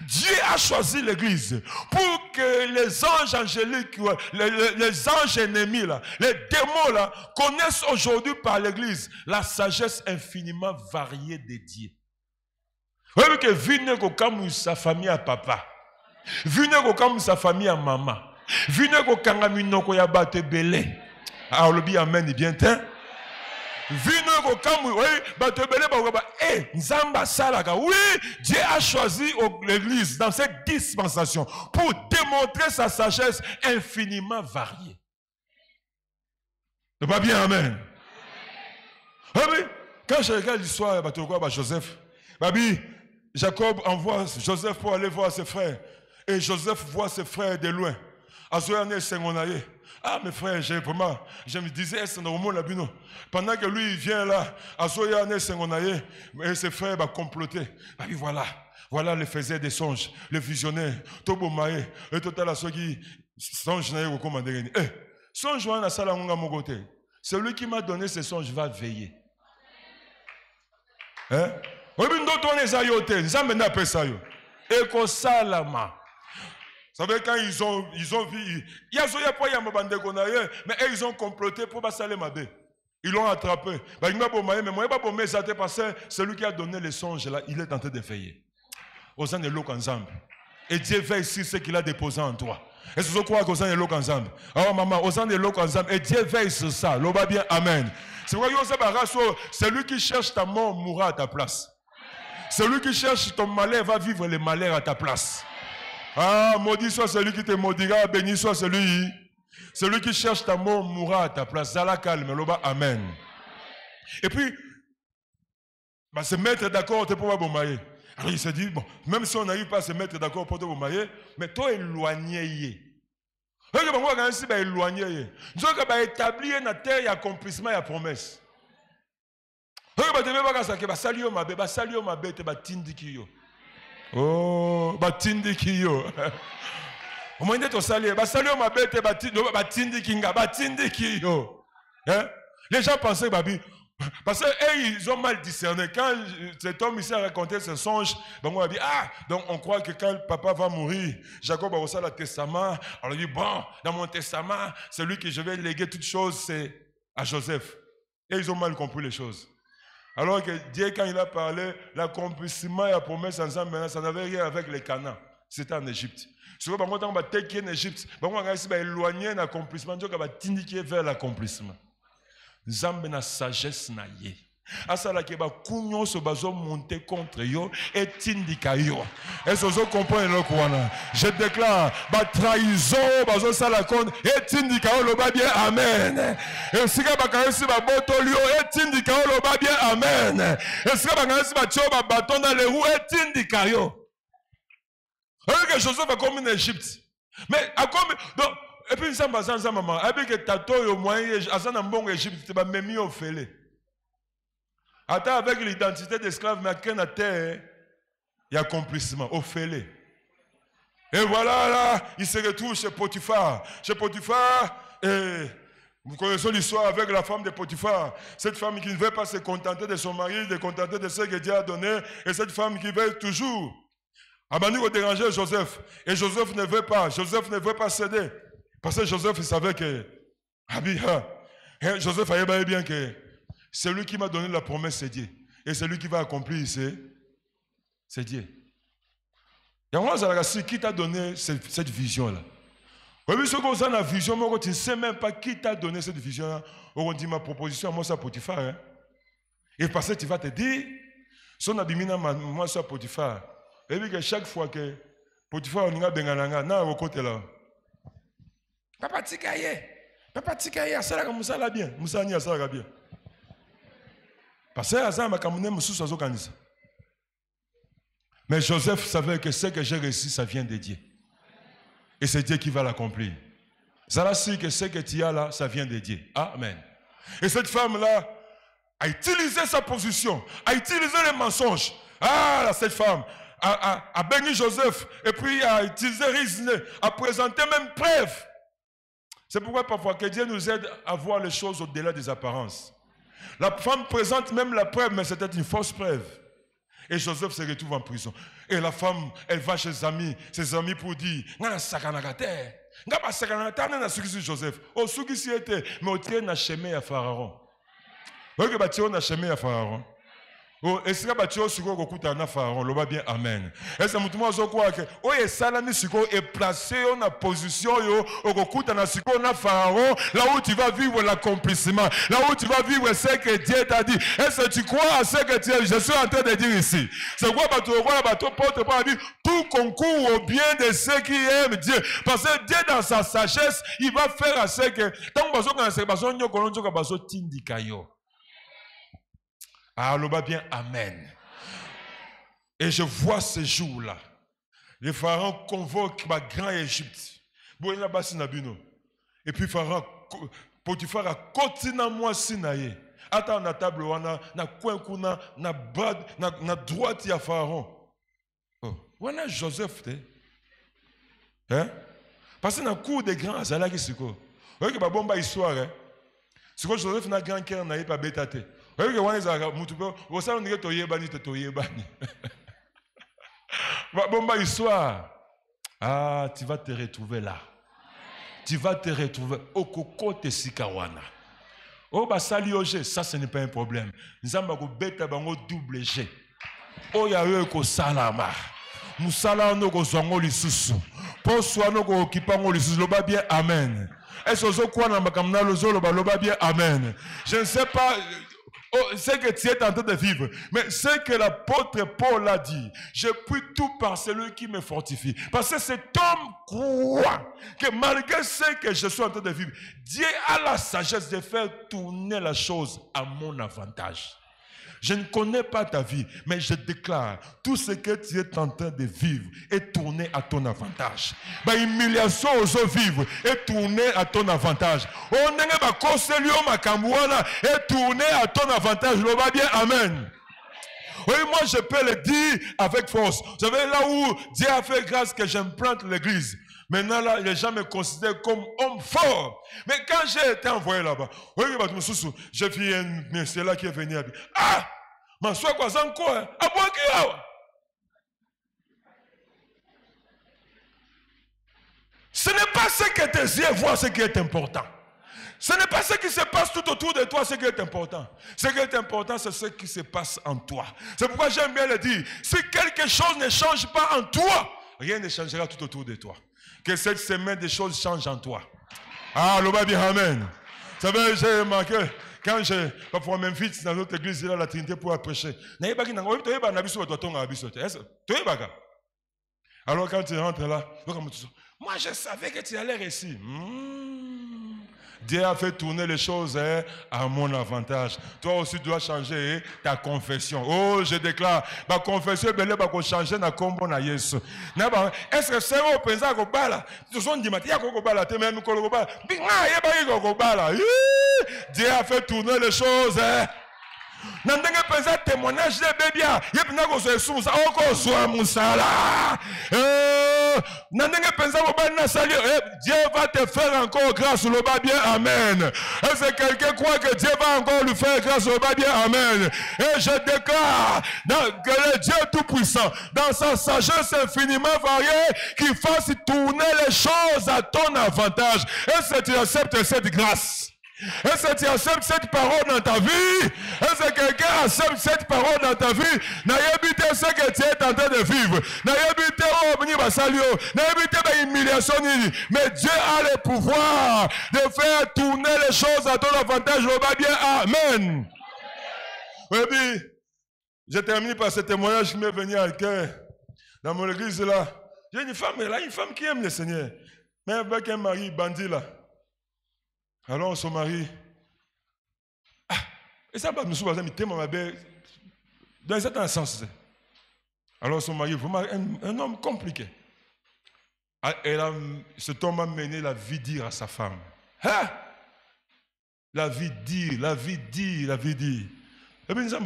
Dieu a choisi l'église pour que les anges angéliques, les anges ennemis, là, les démons là, connaissent aujourd'hui par l'église la sagesse infiniment variée de Dieu. Vous voyez que venez comme sa famille à papa, venez comme sa famille à maman, venez comme minoko ya bate belé. Alors le bien amen, bien t'es. Oui, Dieu a choisi l'église dans cette dispensation pour démontrer sa sagesse infiniment variée. C'est pas bien, amen. Oui, quand je regarde l'histoire de Joseph, Jacob envoie Joseph pour aller voir ses frères. Et Joseph voit ses frères de loin. Ah, mes frères, je me disais, c'est normal, pendant que lui, il vient là, et ses frères vont comploter. Voilà le faisait des songes, le visionnaire, Tobomae, et tout à la qui songe n'a recommandé. Songe, celui qui m'a donné ces songes va veiller. Hein? Vous savez, quand ils ont vu, mais ils ont comploté pour passer Mabé. Ils l'ont attrapé. Mais celui qui a donné les songes là, il est en train de veiller. Aux ans de l'eau ensemble. Et Dieu veille sur ce qu'il a déposé en toi. Est-ce que vous croyez que vous avez l'eau ensemble? Oh maman, vous avez l'eau ensemble. Et Dieu veille sur ça. L'eau va bien, amen. C'est pourquoi celui qui cherche ta mort mourra à ta place. Celui qui cherche ton malheur va vivre les malheurs à ta place. Ah, maudit soit celui qui te maudira, béni soit celui qui cherche ta mort mourra à ta place. Zala calme, l'eau va, amen. Et puis, se mettre d'accord, tu ne peux pas bombailler. Alors il se dit, bon, même si on n'arrive pas à se mettre d'accord pour te bombailler, mais toi éloigné. Nous avons établi un terre, il y a accomplissement, il y a promesse. Oh, batindi kiyo. Au moins d'être salé, basalio ma bête, batindi kinga, batindi kiyo. Les gens pensaient, babi, parce qu'ils ont mal discerné. Quand cet homme ici a raconté ce songe, on a dit, ah, donc on croit que quand papa va mourir, Jacob a reçu le testament. Alors il dit, bon, dans mon testament, celui que je vais léguer toutes choses, c'est à Joseph. Et ils ont mal compris les choses. Alors que Dieu, quand il a parlé, l'accomplissement et la promesse ensemble, ça n'avait rien avec les Canaan. C'était en Égypte. Souvent, quand on va en Égypte, on va éloigner l'accomplissement, on va t'indiquer vers l'accomplissement. Zambe na sagesse na ye. Asala ke ba kunyo so bazo monter contre yo et tindika yo. Est-ce que vous comprenez le kwana? Je déclare ba trahison bazo sala contre et tindika yo lo ba bien amen. Et si ka ba kansi ba botolio et tindika yo lo ba bien amen. Et si ka ba kansi ba tio ba bâton dans les roues et tindika yo. Que Joseph a comme en Égypte. Mais a comme donc et puis ça m'a ça maman avec que tato au moyen à un bon Égypte tu vas même au fêlé. Attends avec l'identité d'esclave mais à quelle terre il y a accomplissement au fêlé. Et voilà là, il se retrouve chez Potiphar. Chez Potiphar et vous connaissez l'histoire avec la femme de Potiphar. Cette femme qui ne veut pas se contenter de son mari, de se contenter de ce que Dieu a donné et cette femme qui veut toujours Abani déranger Joseph. Et Joseph ne veut pas céder. Parce que Joseph il savait que Joseph savait bien que celui qui m'a donné la promesse c'est Dieu. Et celui qui va accomplir c'est Dieu. Et moi, qui t'a donné cette vision-là? Oui, ce qu'on a la vision, tu ne sais même pas qui t'a donné cette vision-là. On dit ma proposition à moi, c'est Potiphar. Hein? Et parce que tu vas te dire, son abimina, moi, c'est Potiphar. Et puis que chaque fois que Potiphar on a bengananga na au côté là. Papa tikaye, ça là comme ça là bien, Moussa ni ça là bien. Parce que ça m'a kamune musu sozo kanisa. Mais Joseph savait que ce que j'ai réussi ça vient de Dieu. Et c'est Dieu qui va l'accomplir. Ça là c'est que ce que tu as là ça vient de Dieu. Amen. Et cette femme là a utilisé sa position, a utilisé les mensonges. Ah là, cette femme a béni Joseph et puis a utilisé Rizné, a présenté même preuve. C'est pourquoi parfois que Dieu nous aide à voir les choses au-delà des apparences. La femme présente même la preuve, mais c'était une fausse preuve. Et Joseph se retrouve en prison. Et la femme, elle va chez ses amis pour dire, Joseph, au Soukisi était, mais au tien n'a chemin à Pharaon. Vous voyez que on a chemin à Pharaon. Et si vous avez Pharaon, le va bien amen. Et c'est ce croit que et salami est placé en position au Pharaon, là où tu vas vivre l'accomplissement, là où tu vas vivre ce que Dieu t'a dit. Est-ce que tu crois à ce que je suis en train de dire ici? C'est quoi tout concourt au bien de ceux qui aiment Dieu. Parce que Dieu dans sa sagesse, il va faire à ce que tant que ah, l'oba bien, amen. Et je vois ce jour-là. Le pharaon convoque ma grand Égypte. Et puis pharaon, Potiphar a continué moi sinaye. Attends na table wana na coin kuna na bad na droite ya pharaon. Oh, wana Joseph te. Hein? Parce que na cour des grands azala ki siko. Oye ba bomba histoire hein. Siko Joseph na grand cœur na pas bétate. Oye que wana za mutupo, o sa ndike toyebani te toyebani. Ba bomba histoire. Ah, tu vas te retrouver là. Tu vas te retrouver au cocote sikawana. Oh, bah, sali oje, ça ce n'est pas un problème. Nzamba ko beta bango double G. Oh, ya yo ko salama. Musala no go zongo lisusu. Poswa no go okipango lisusu. Loba bien amen. Est-ce que quoi na makamna lozo loba bien amen. Je ne sais pas ce que tu es en train de vivre, mais ce que l'apôtre Paul a dit, je puis tout par celui qui me fortifie. Parce que cet homme croit que malgré ce que je suis en train de vivre, Dieu a la sagesse de faire tourner la chose à mon avantage. Je ne connais pas ta vie, mais je déclare, tout ce que tu es en train de vivre est tourné à ton avantage. Ma humiliation aux vivre est tournée à ton avantage. On n'est pas conseillé ma cambouana est tourné à ton avantage. Le va bien, amen. Oui, moi je peux le dire avec force. Vous savez, là où Dieu a fait grâce que j'implante l'église. Maintenant, là, les gens me considèrent comme homme fort. Mais quand j'ai été envoyé là-bas, oui, j'ai vu un monsieur là qui est venu. Ah! Mais soit quoi ça encore? Ah, bon, qui ce n'est pas ce que tes yeux voient, ce qui est important. Ce n'est pas ce qui se passe tout autour de toi, ce qui est important. Ce qui est important, c'est ce qui se passe en toi. C'est pourquoi j'aime bien le dire. Si quelque chose ne change pas en toi, rien ne changera tout autour de toi. Que cette semaine, des choses changent en toi. Ah, le babi, amen. Vous savez, j'ai remarqué, quand je parfois même vite dans notre église, il a la Trinité pour prêcher. Alors quand tu rentres là, moi je savais que tu allais réussir. Dieu a fait tourner les choses à mon avantage. Toi aussi tu dois changer ta confession. Oh, je déclare, ma confession est belle, va changer na combo na Yesu. Est-ce que c'est au pensa ko bala? Tu son dit matia ko bala, te même ko bala. Binga yeba ko bala. Dieu a fait tourner les choses. Nandenge pensa témoignage de bébia, yepna ko so sumsa oko so musala. Nandenge pensa ko bana sali, Dieu va te faire encore grâce le bas bien amen. Est-ce que quelqu'un croit que Dieu va encore lui faire grâce le bas bien amen? Et je déclare que le Dieu tout-puissant, dans sa sagesse infiniment variée, qui fasse tourner les choses à ton avantage. Est-ce que tu acceptes cette grâce? Est-ce que tu acceptes cette parole dans ta vie? Est-ce que quelqu'un accepte cette parole dans ta vie? N'ayez ce que tu es en train de vivre. Mais Dieu a le pouvoir de faire tourner les choses à ton avantage. On va bien, amen. Oui, puis, je termine par ce témoignage qui m'est venu à cœur. Dans mon église là, j'ai une femme qui aime le Seigneur. Mais avec un mari bandit là. Alors son mari, et ça va me souvenir, mais tellement ma belle, dans un certain sens. Alors son mari, vraiment un homme compliqué. Cet homme a mené la vie dire à sa femme. Hein? La vie dire. Et puis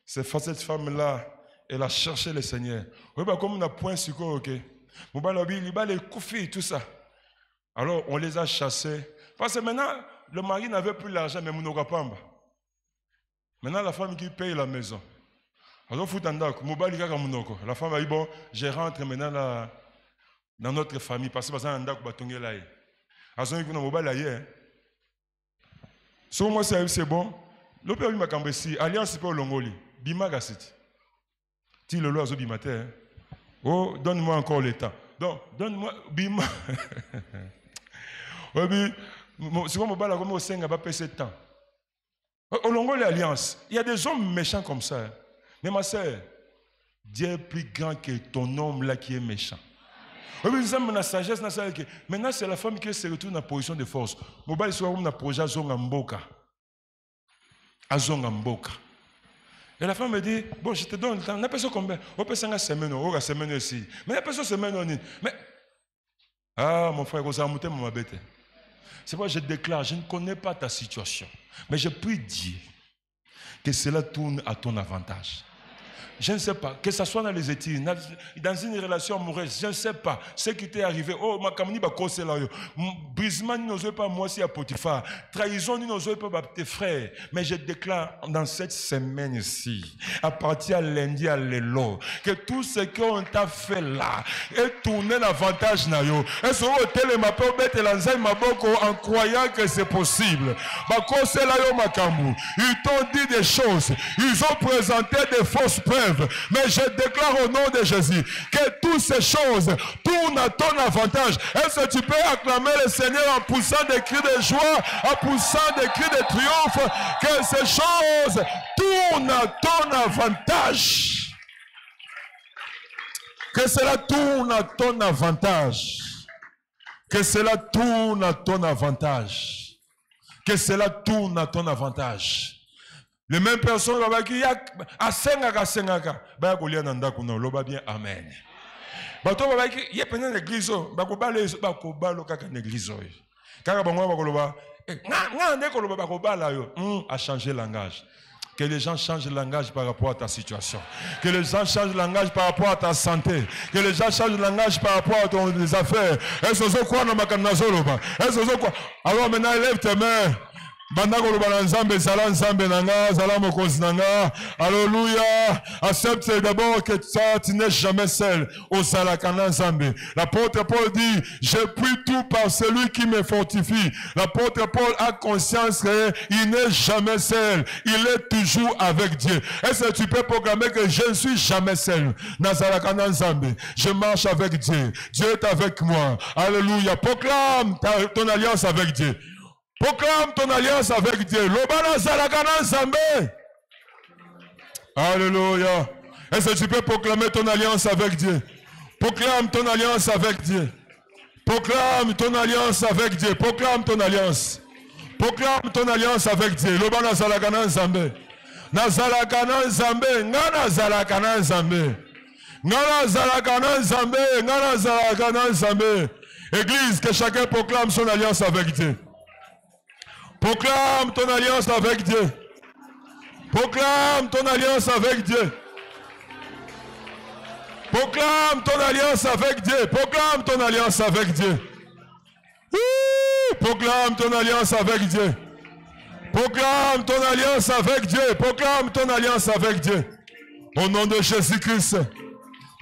c'est cette femme-là, elle a cherché le Seigneur. Oui, comme on a point sur quoi, ok. Il va les couper, tout ça. Alors, on les a chassés. Parce que maintenant, le mari n'avait plus l'argent, mais Mounogapamba. Maintenant, la femme qui paye la maison. Alors, la femme a dit, bon, je rentre maintenant dans notre famille. Parce que moi, c'est bon. L'opéra m'a cambé alliance pour l'Ongoli. Bimaga City. Si le loi bimater. Oh, donne-moi encore le temps. Donc, donne-moi Bima. C'est comme au comme au Senga va passer le temps. Au long de l'alliance, il y a des hommes méchants comme ça. Mais ma soeur, Dieu est plus grand que ton homme là qui est méchant. La sagesse, maintenant c'est la femme qui se retrouve dans la position de force. Mobile soit dans projet Azonga Mboka. Et la femme me dit, bon, je te donne le temps. On a personne combien? On peut 5 semaines, on a semaine aussi. Mais on a personne semaine on est. Mais ah, mon frère, vous avez monté mon bête. C'est pourquoi je déclare, je ne connais pas ta situation. Mais je prie Dieu que cela tourne à ton avantage. Je ne sais pas, que ce soit dans les études, dans une relation amoureuse, je ne sais pas ce qui t'est arrivé. Oh, ma camini va causer là. Brisement, nous n'osons pas moi aussi à Potiphar. Trahison, nous n'osons pas tes frères. Mais je déclare dans cette semaine-ci, à partir de lundi à l'élo, que tout ce qu'on t'a fait là est tourné l'avantage. Et sur le télé, ma peur bête et l'enzaï ma boko en croyant que c'est possible. Ils t'ont dit des choses. Ils ont présenté des fausses épreuves. Mais je déclare au nom de Jésus que toutes ces choses tournent à ton avantage. Est-ce que tu peux acclamer le Seigneur en poussant des cris de joie, en poussant des cris de triomphe, que ces choses tournent à ton avantage. Que cela tourne à ton avantage. Que cela tourne à ton avantage. Que cela tourne à ton avantage. Les mêmes personnes qui asengaka ba kolia na ndako na loba bien amen. Bato ba ki ye pena l'église ba ko balo kaka na église. Kaka bango ba ko loba nga ndeko loba ba ko bala yo a changer langage. Que les gens changent de langage par rapport à ta situation. Que les gens changent de langage par rapport à ta santé. Que les gens changent de langage par rapport à tes affaires. Est-ce que vous croyez dans ma canazoloba? Est-ce que vous croyez? Alors maintenant, lève tes mains. Alléluia. Accepte d'abord que ça, tu n'es jamais seul au Salakana Zambé. L'apôtre Paul dit, je prie tout par celui qui me fortifie. L'apôtre Paul a conscience qu'il n'est jamais seul. Il est toujours avec Dieu. Est-ce que tu peux proclamer que je ne suis jamais seul? Nazalakana Zambé. Je marche avec Dieu. Dieu est avec moi. Alléluia. Proclame ton alliance avec Dieu. Proclame ton alliance avec Dieu. Lobana Zalakana Zambé. Alléluia. Est-ce que tu peux proclamer ton alliance avec Dieu? Proclame ton alliance avec Dieu. Proclame ton alliance avec Dieu. Proclame ton alliance. Proclame ton alliance avec Dieu. Lobana Zalakana Zambé. Nazalakana Zambé. Ngana Zalakana Zambé. Ngana Zalakana Zambé. Ngana Zalakana Zambé. Église, que chacun proclame son alliance avec Dieu. Proclame ton alliance avec Dieu. Proclame ton alliance avec Dieu. Proclame ton alliance avec Dieu. Proclame ton alliance avec Dieu. Proclame ton alliance avec Dieu. Proclame ton alliance avec Dieu. Proclame ton alliance avec Dieu. Au nom de Jésus-Christ.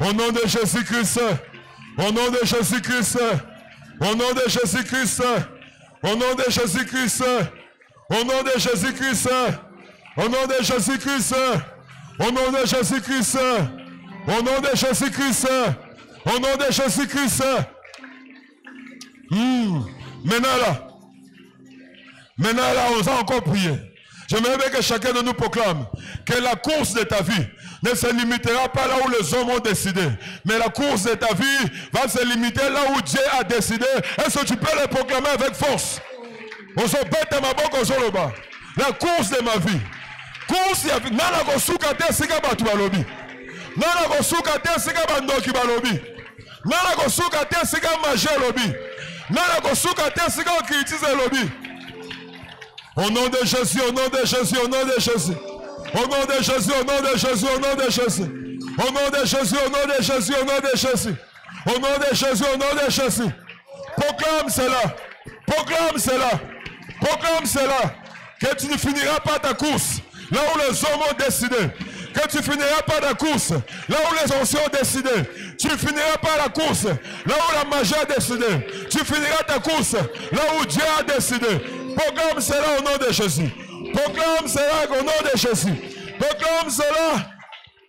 Au nom de Jésus-Christ. Au nom de Jésus-Christ. Au nom de Jésus-Christ. Au nom de Jésus-Christ, au nom de Jésus-Christ, au nom de Jésus-Christ, au nom de Jésus-Christ, au nom de Jésus-Christ, au nom de Jésus-Christ. Maintenant là, on va encore prier. J'aimerais bien que chacun de nous proclame que la course de ta vie ne se limitera pas là où les hommes ont décidé. Mais la course de ta vie va se limiter là où Dieu a décidé. Est-ce que tu peux le proclamer avec force? La course de ma vie. Course de ma vie. Nana kosuka te sika batu balobi. Nana kosuka te sika bandoki balobi. Nana kosuka te sika maje lobi. Nana kosuka te sika okritise lobi. Au nom de Jésus, au nom de Jésus, au nom de Jésus. Au nom de Jésus, au nom de Jésus, au nom de Jésus. Au nom de Jésus, au nom de Jésus, au nom de Jésus. Au nom de Jésus, au nom de Jésus. Proclame cela. Proclame cela. Proclame cela. Que tu ne finiras pas ta course là où les hommes ont décidé. Que tu finiras pas ta course là où les anciens ont décidé. Tu finiras pas la course là où la magie a décidé. Tu finiras ta course là où Dieu a décidé. Proclame cela au nom de Jésus. Proclame cela au nom de Jésus. Proclame cela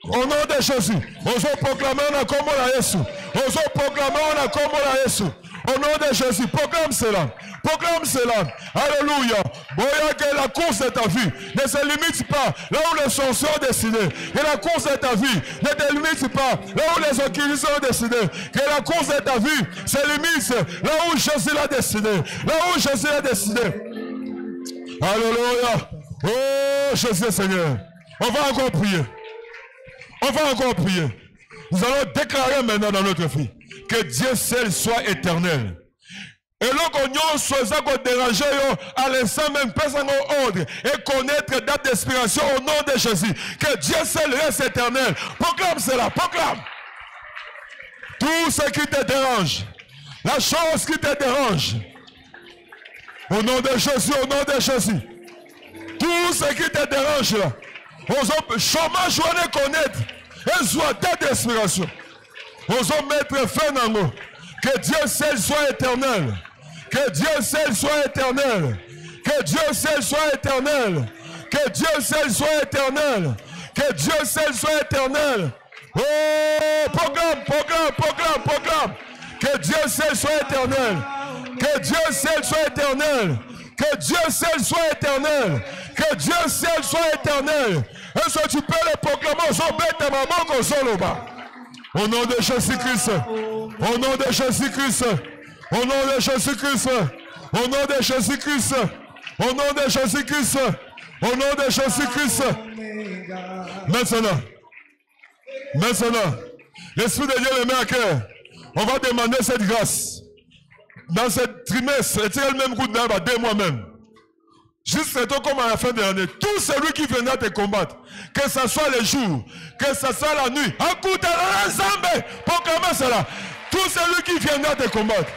au nom de Jésus. Osons proclamer on a comme la Jésus. Osons proclamer on a comme la Jésus. Au nom de Jésus, proclame cela. Proclame cela. Alléluia. Voyez que la course de ta vie ne se limite pas là où les sorciers ont décidé. Que la course de ta vie ne te limite pas là où les occultistes ont décidé. Que la course de ta vie se limite là où Jésus l'a décidé. Là où Jésus l'a décidé. Alléluia. Oh Jésus Seigneur. On va encore prier. On va encore prier. Nous allons déclarer maintenant dans notre vie que Dieu seul soit éternel. Et l'on soit déranger à l'instant même, personne ordre et connaître date d'inspiration au nom de Jésus. Que Dieu seul reste éternel. Proclame cela, proclame. Tout ce qui te dérange, la chose qui te dérange, au nom de Jésus, au nom de Jésus. Tout ce qui te dérange là, chômage on connaître et soit date d'inspiration. Osons mettre fin à nous. Que Dieu seul soit éternel. Que Dieu seul soit éternel. Que Dieu seul soit éternel. Que Dieu seul soit éternel. Que Dieu seul soit éternel. Oh, proclame. Que Dieu seul soit éternel. Que Dieu seul soit éternel. Que Dieu seul soit éternel. Que Dieu seul soit éternel. Est-ce que tu peux le proclamer au nom de Jésus-Christ. Au nom de Jésus-Christ. Au nom de Jésus-Christ. Au nom de Jésus-Christ. Au nom de Jésus-Christ. Au nom de Jésus-Christ. Maintenant, l'Esprit de Dieu le met à cœur. On va demander cette grâce. Dans ce trimestre, retire le même coup d'arbre à 2 mois même. Juste comme à la fin de l'année. Tout celui qui viendra te combattre, que ce soit le jour, que ce soit la nuit, écoute ensemble, proclamez cela. Tout celui qui viendra te combattre,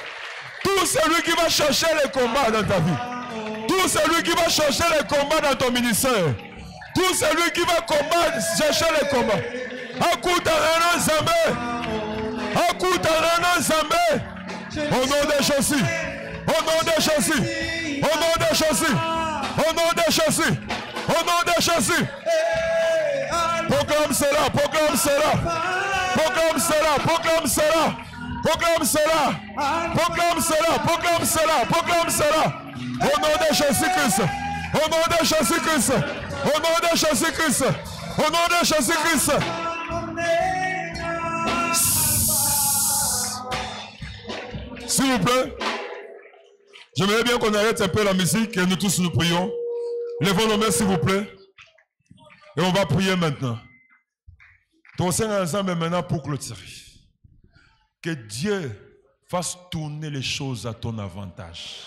tout celui qui va chercher les combats dans ta vie, tout celui qui va chercher les combats dans ton ministère, tout celui qui va combattre, chercher les combats, écoute ensemble, au nom de Jésus, au nom de Jésus, au nom de Jésus, au nom de Jésus, au nom de Jésus. Proclame cela, proclame cela, proclame cela, proclame cela, proclame cela, proclame cela, proclame cela, proclame cela. Au nom de Jésus-Christ, au nom de Jésus-Christ, au nom de Jésus-Christ, au nom de Jésus-Christ. S'il vous plaît, j'aimerais bien qu'on arrête un peu la musique et nous tous nous prions. Levons nos mains s'il vous plaît. Et on va prier maintenant. Ton Seigneur ensemble maintenant pour clôturer. Que Dieu fasse tourner les choses à ton avantage.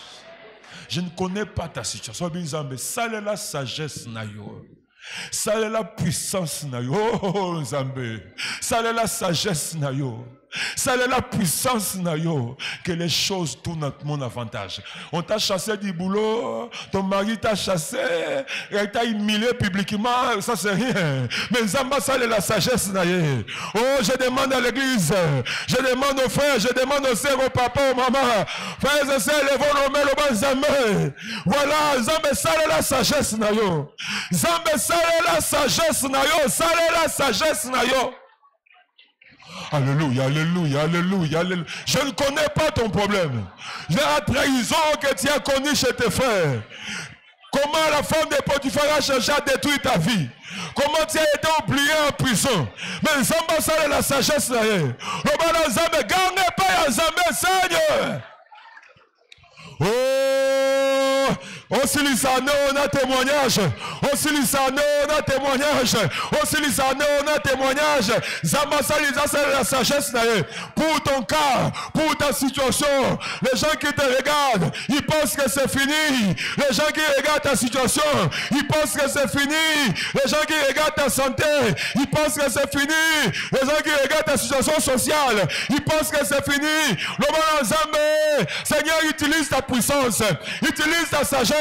Je ne connais pas ta situation. Ça c'est la sagesse nayo. Ça c'est la puissance nayo. Oh Zambé. Ça c'est la sagesse nayo. Ça est la puissance nayo, que les choses tournent à mon avantage. On t'a chassé du boulot, ton mari t'a chassé, il t'a humilié publiquement, ça c'est rien. Mais Zamba, ça est la sagesse nayo. Oh, je demande à l'église, je demande aux frères, je demande aux sœurs, aux papas, aux mamans, frères et sœurs, levons nos mains, le bon Zambé. Voilà, Zambé, ça est la sagesse nayo. Zambé, ça est la sagesse nayo, ça est la sagesse nayo. Alléluia, alléluia, alléluia, alléluia. Je ne connais pas ton problème. La trahison que tu as connue chez tes frères. Comment la femme de Potiphar a cherché à détruire ta vie. Comment tu as été oublié en prison. Mais Zamba, ça est la sagesse. Le bala Zamba, gagne pas à Zamba, Seigneur. Oh, Osilisano, on a témoignage. Osilisano, on a témoignage. Osilisano, on a témoignage. Zambasaliza, c'est la sagesse. Pour ton cas, pour ta situation, les gens qui te regardent, ils pensent que c'est fini. Les gens qui regardent ta situation, ils pensent que c'est fini. Les gens qui regardent ta santé, ils pensent que c'est fini. Les gens qui regardent ta situation sociale, ils pensent que c'est fini. Le Zambé, Seigneur, utilise ta puissance, utilise ta sagesse,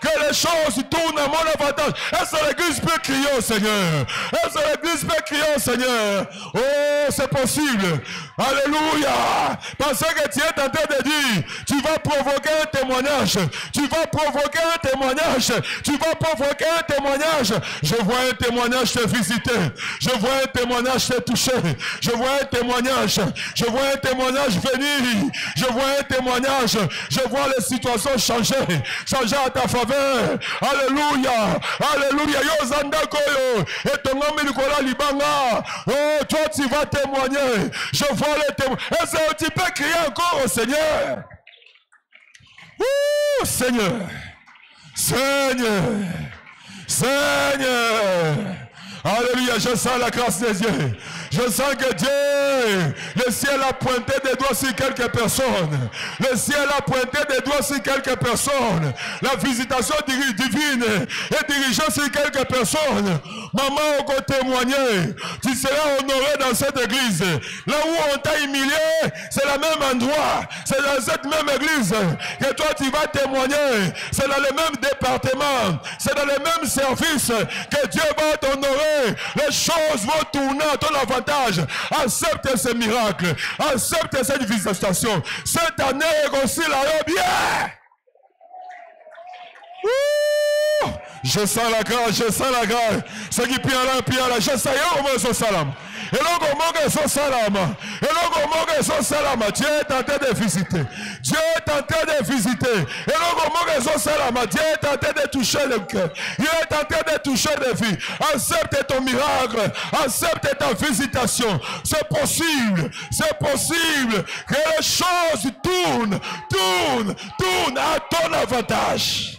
que les choses tournent à mon avantage. Est-ce que l'église peut crier au Seigneur? Est-ce que l'église peut crier au Seigneur? Oh, c'est possible. Alléluia. Parce que tu es en train de dire, tu vas provoquer un témoignage. Tu vas provoquer un témoignage. Tu vas provoquer un témoignage. Je vois un témoignage te visiter. Je vois un témoignage te toucher. Je vois un témoignage. Je vois un témoignage venir. Je vois un témoignage. Je vois les situations changer. Changer à ta faveur. Alléluia. Alléluia. Yo zandako yo. Et ton homme Nicolas Libanga. Oh, toi tu vas témoigner. Je vois les témoins. Est-ce que tu peux crier encore au Seigneur? Ouh, Seigneur. Seigneur. Seigneur. Alléluia, je sens la grâce des dieux. Je sens que Dieu, le ciel a pointé des doigts sur quelques personnes. Le ciel a pointé des doigts sur quelques personnes. La visitation divine est dirigée sur quelques personnes. Maman, on va témoigner. Tu seras honoré dans cette église. Là où on t'a humilié, c'est le même endroit. C'est dans cette même église que toi tu vas témoigner. C'est dans le même département. C'est dans le même service que Dieu va t'honorer. Les choses vont tourner à ton avantage. Accepte ce miracle. Accepte cette visitation. Cette année aussi là bien. Je sens la grâce, je sens la grâce. Ce qui prie là, je sais comment son salam. Et là, comment son salam. Et là, comment son salam. Dieu est en train de visiter. Dieu est en train de visiter. Et là, comment son salam. Dieu est en train de toucher le cœur. Il est en train de toucher les vies. Accepte ton miracle. Accepte ta visitation. C'est possible. C'est possible que les choses tournent à ton avantage.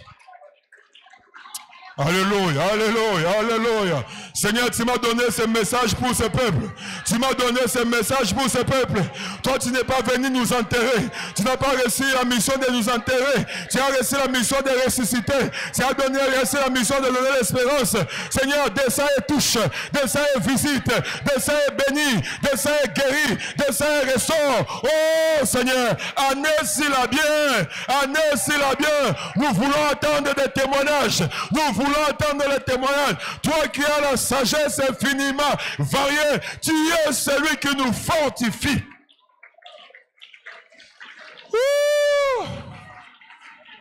Alléluia, alléluia, alléluia. Seigneur, tu m'as donné ce message pour ce peuple. Tu m'as donné ce message pour ce peuple. Toi, tu n'es pas venu nous enterrer. Tu n'as pas reçu la mission de nous enterrer. Tu as reçu la mission de ressusciter. Tu as reçu la mission de donner l'espérance. Seigneur, descends et touche. Descends et visite. Descends et bénis. Descends et guéris. Descends et restaure. Oh, Seigneur, année-ci-la bien. Année-ci-la bien. Nous voulons entendre des témoignages. Nous voulons entendre les témoignages. Toi qui as la sagesse infiniment variée, tu es celui qui nous fortifie.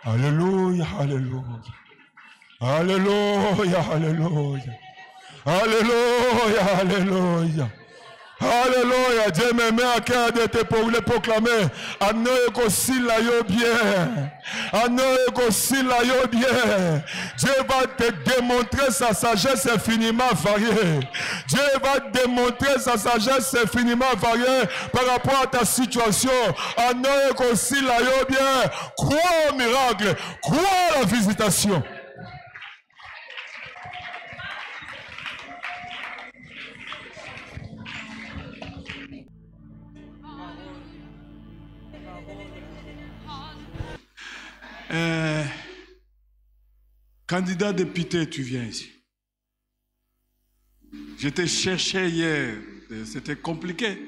Alléluia, alléluia. Alléluia, alléluia. Alléluia, alléluia. Alléluia. Dieu me met à cœur de te proclamer. Dieu va te démontrer sa sagesse infiniment variée. Dieu va te démontrer sa sagesse infiniment variée par rapport à ta situation. Crois au miracle. Crois à la visitation. Candidat député, tu viens ici. Je t'ai cherché hier, c'était compliqué.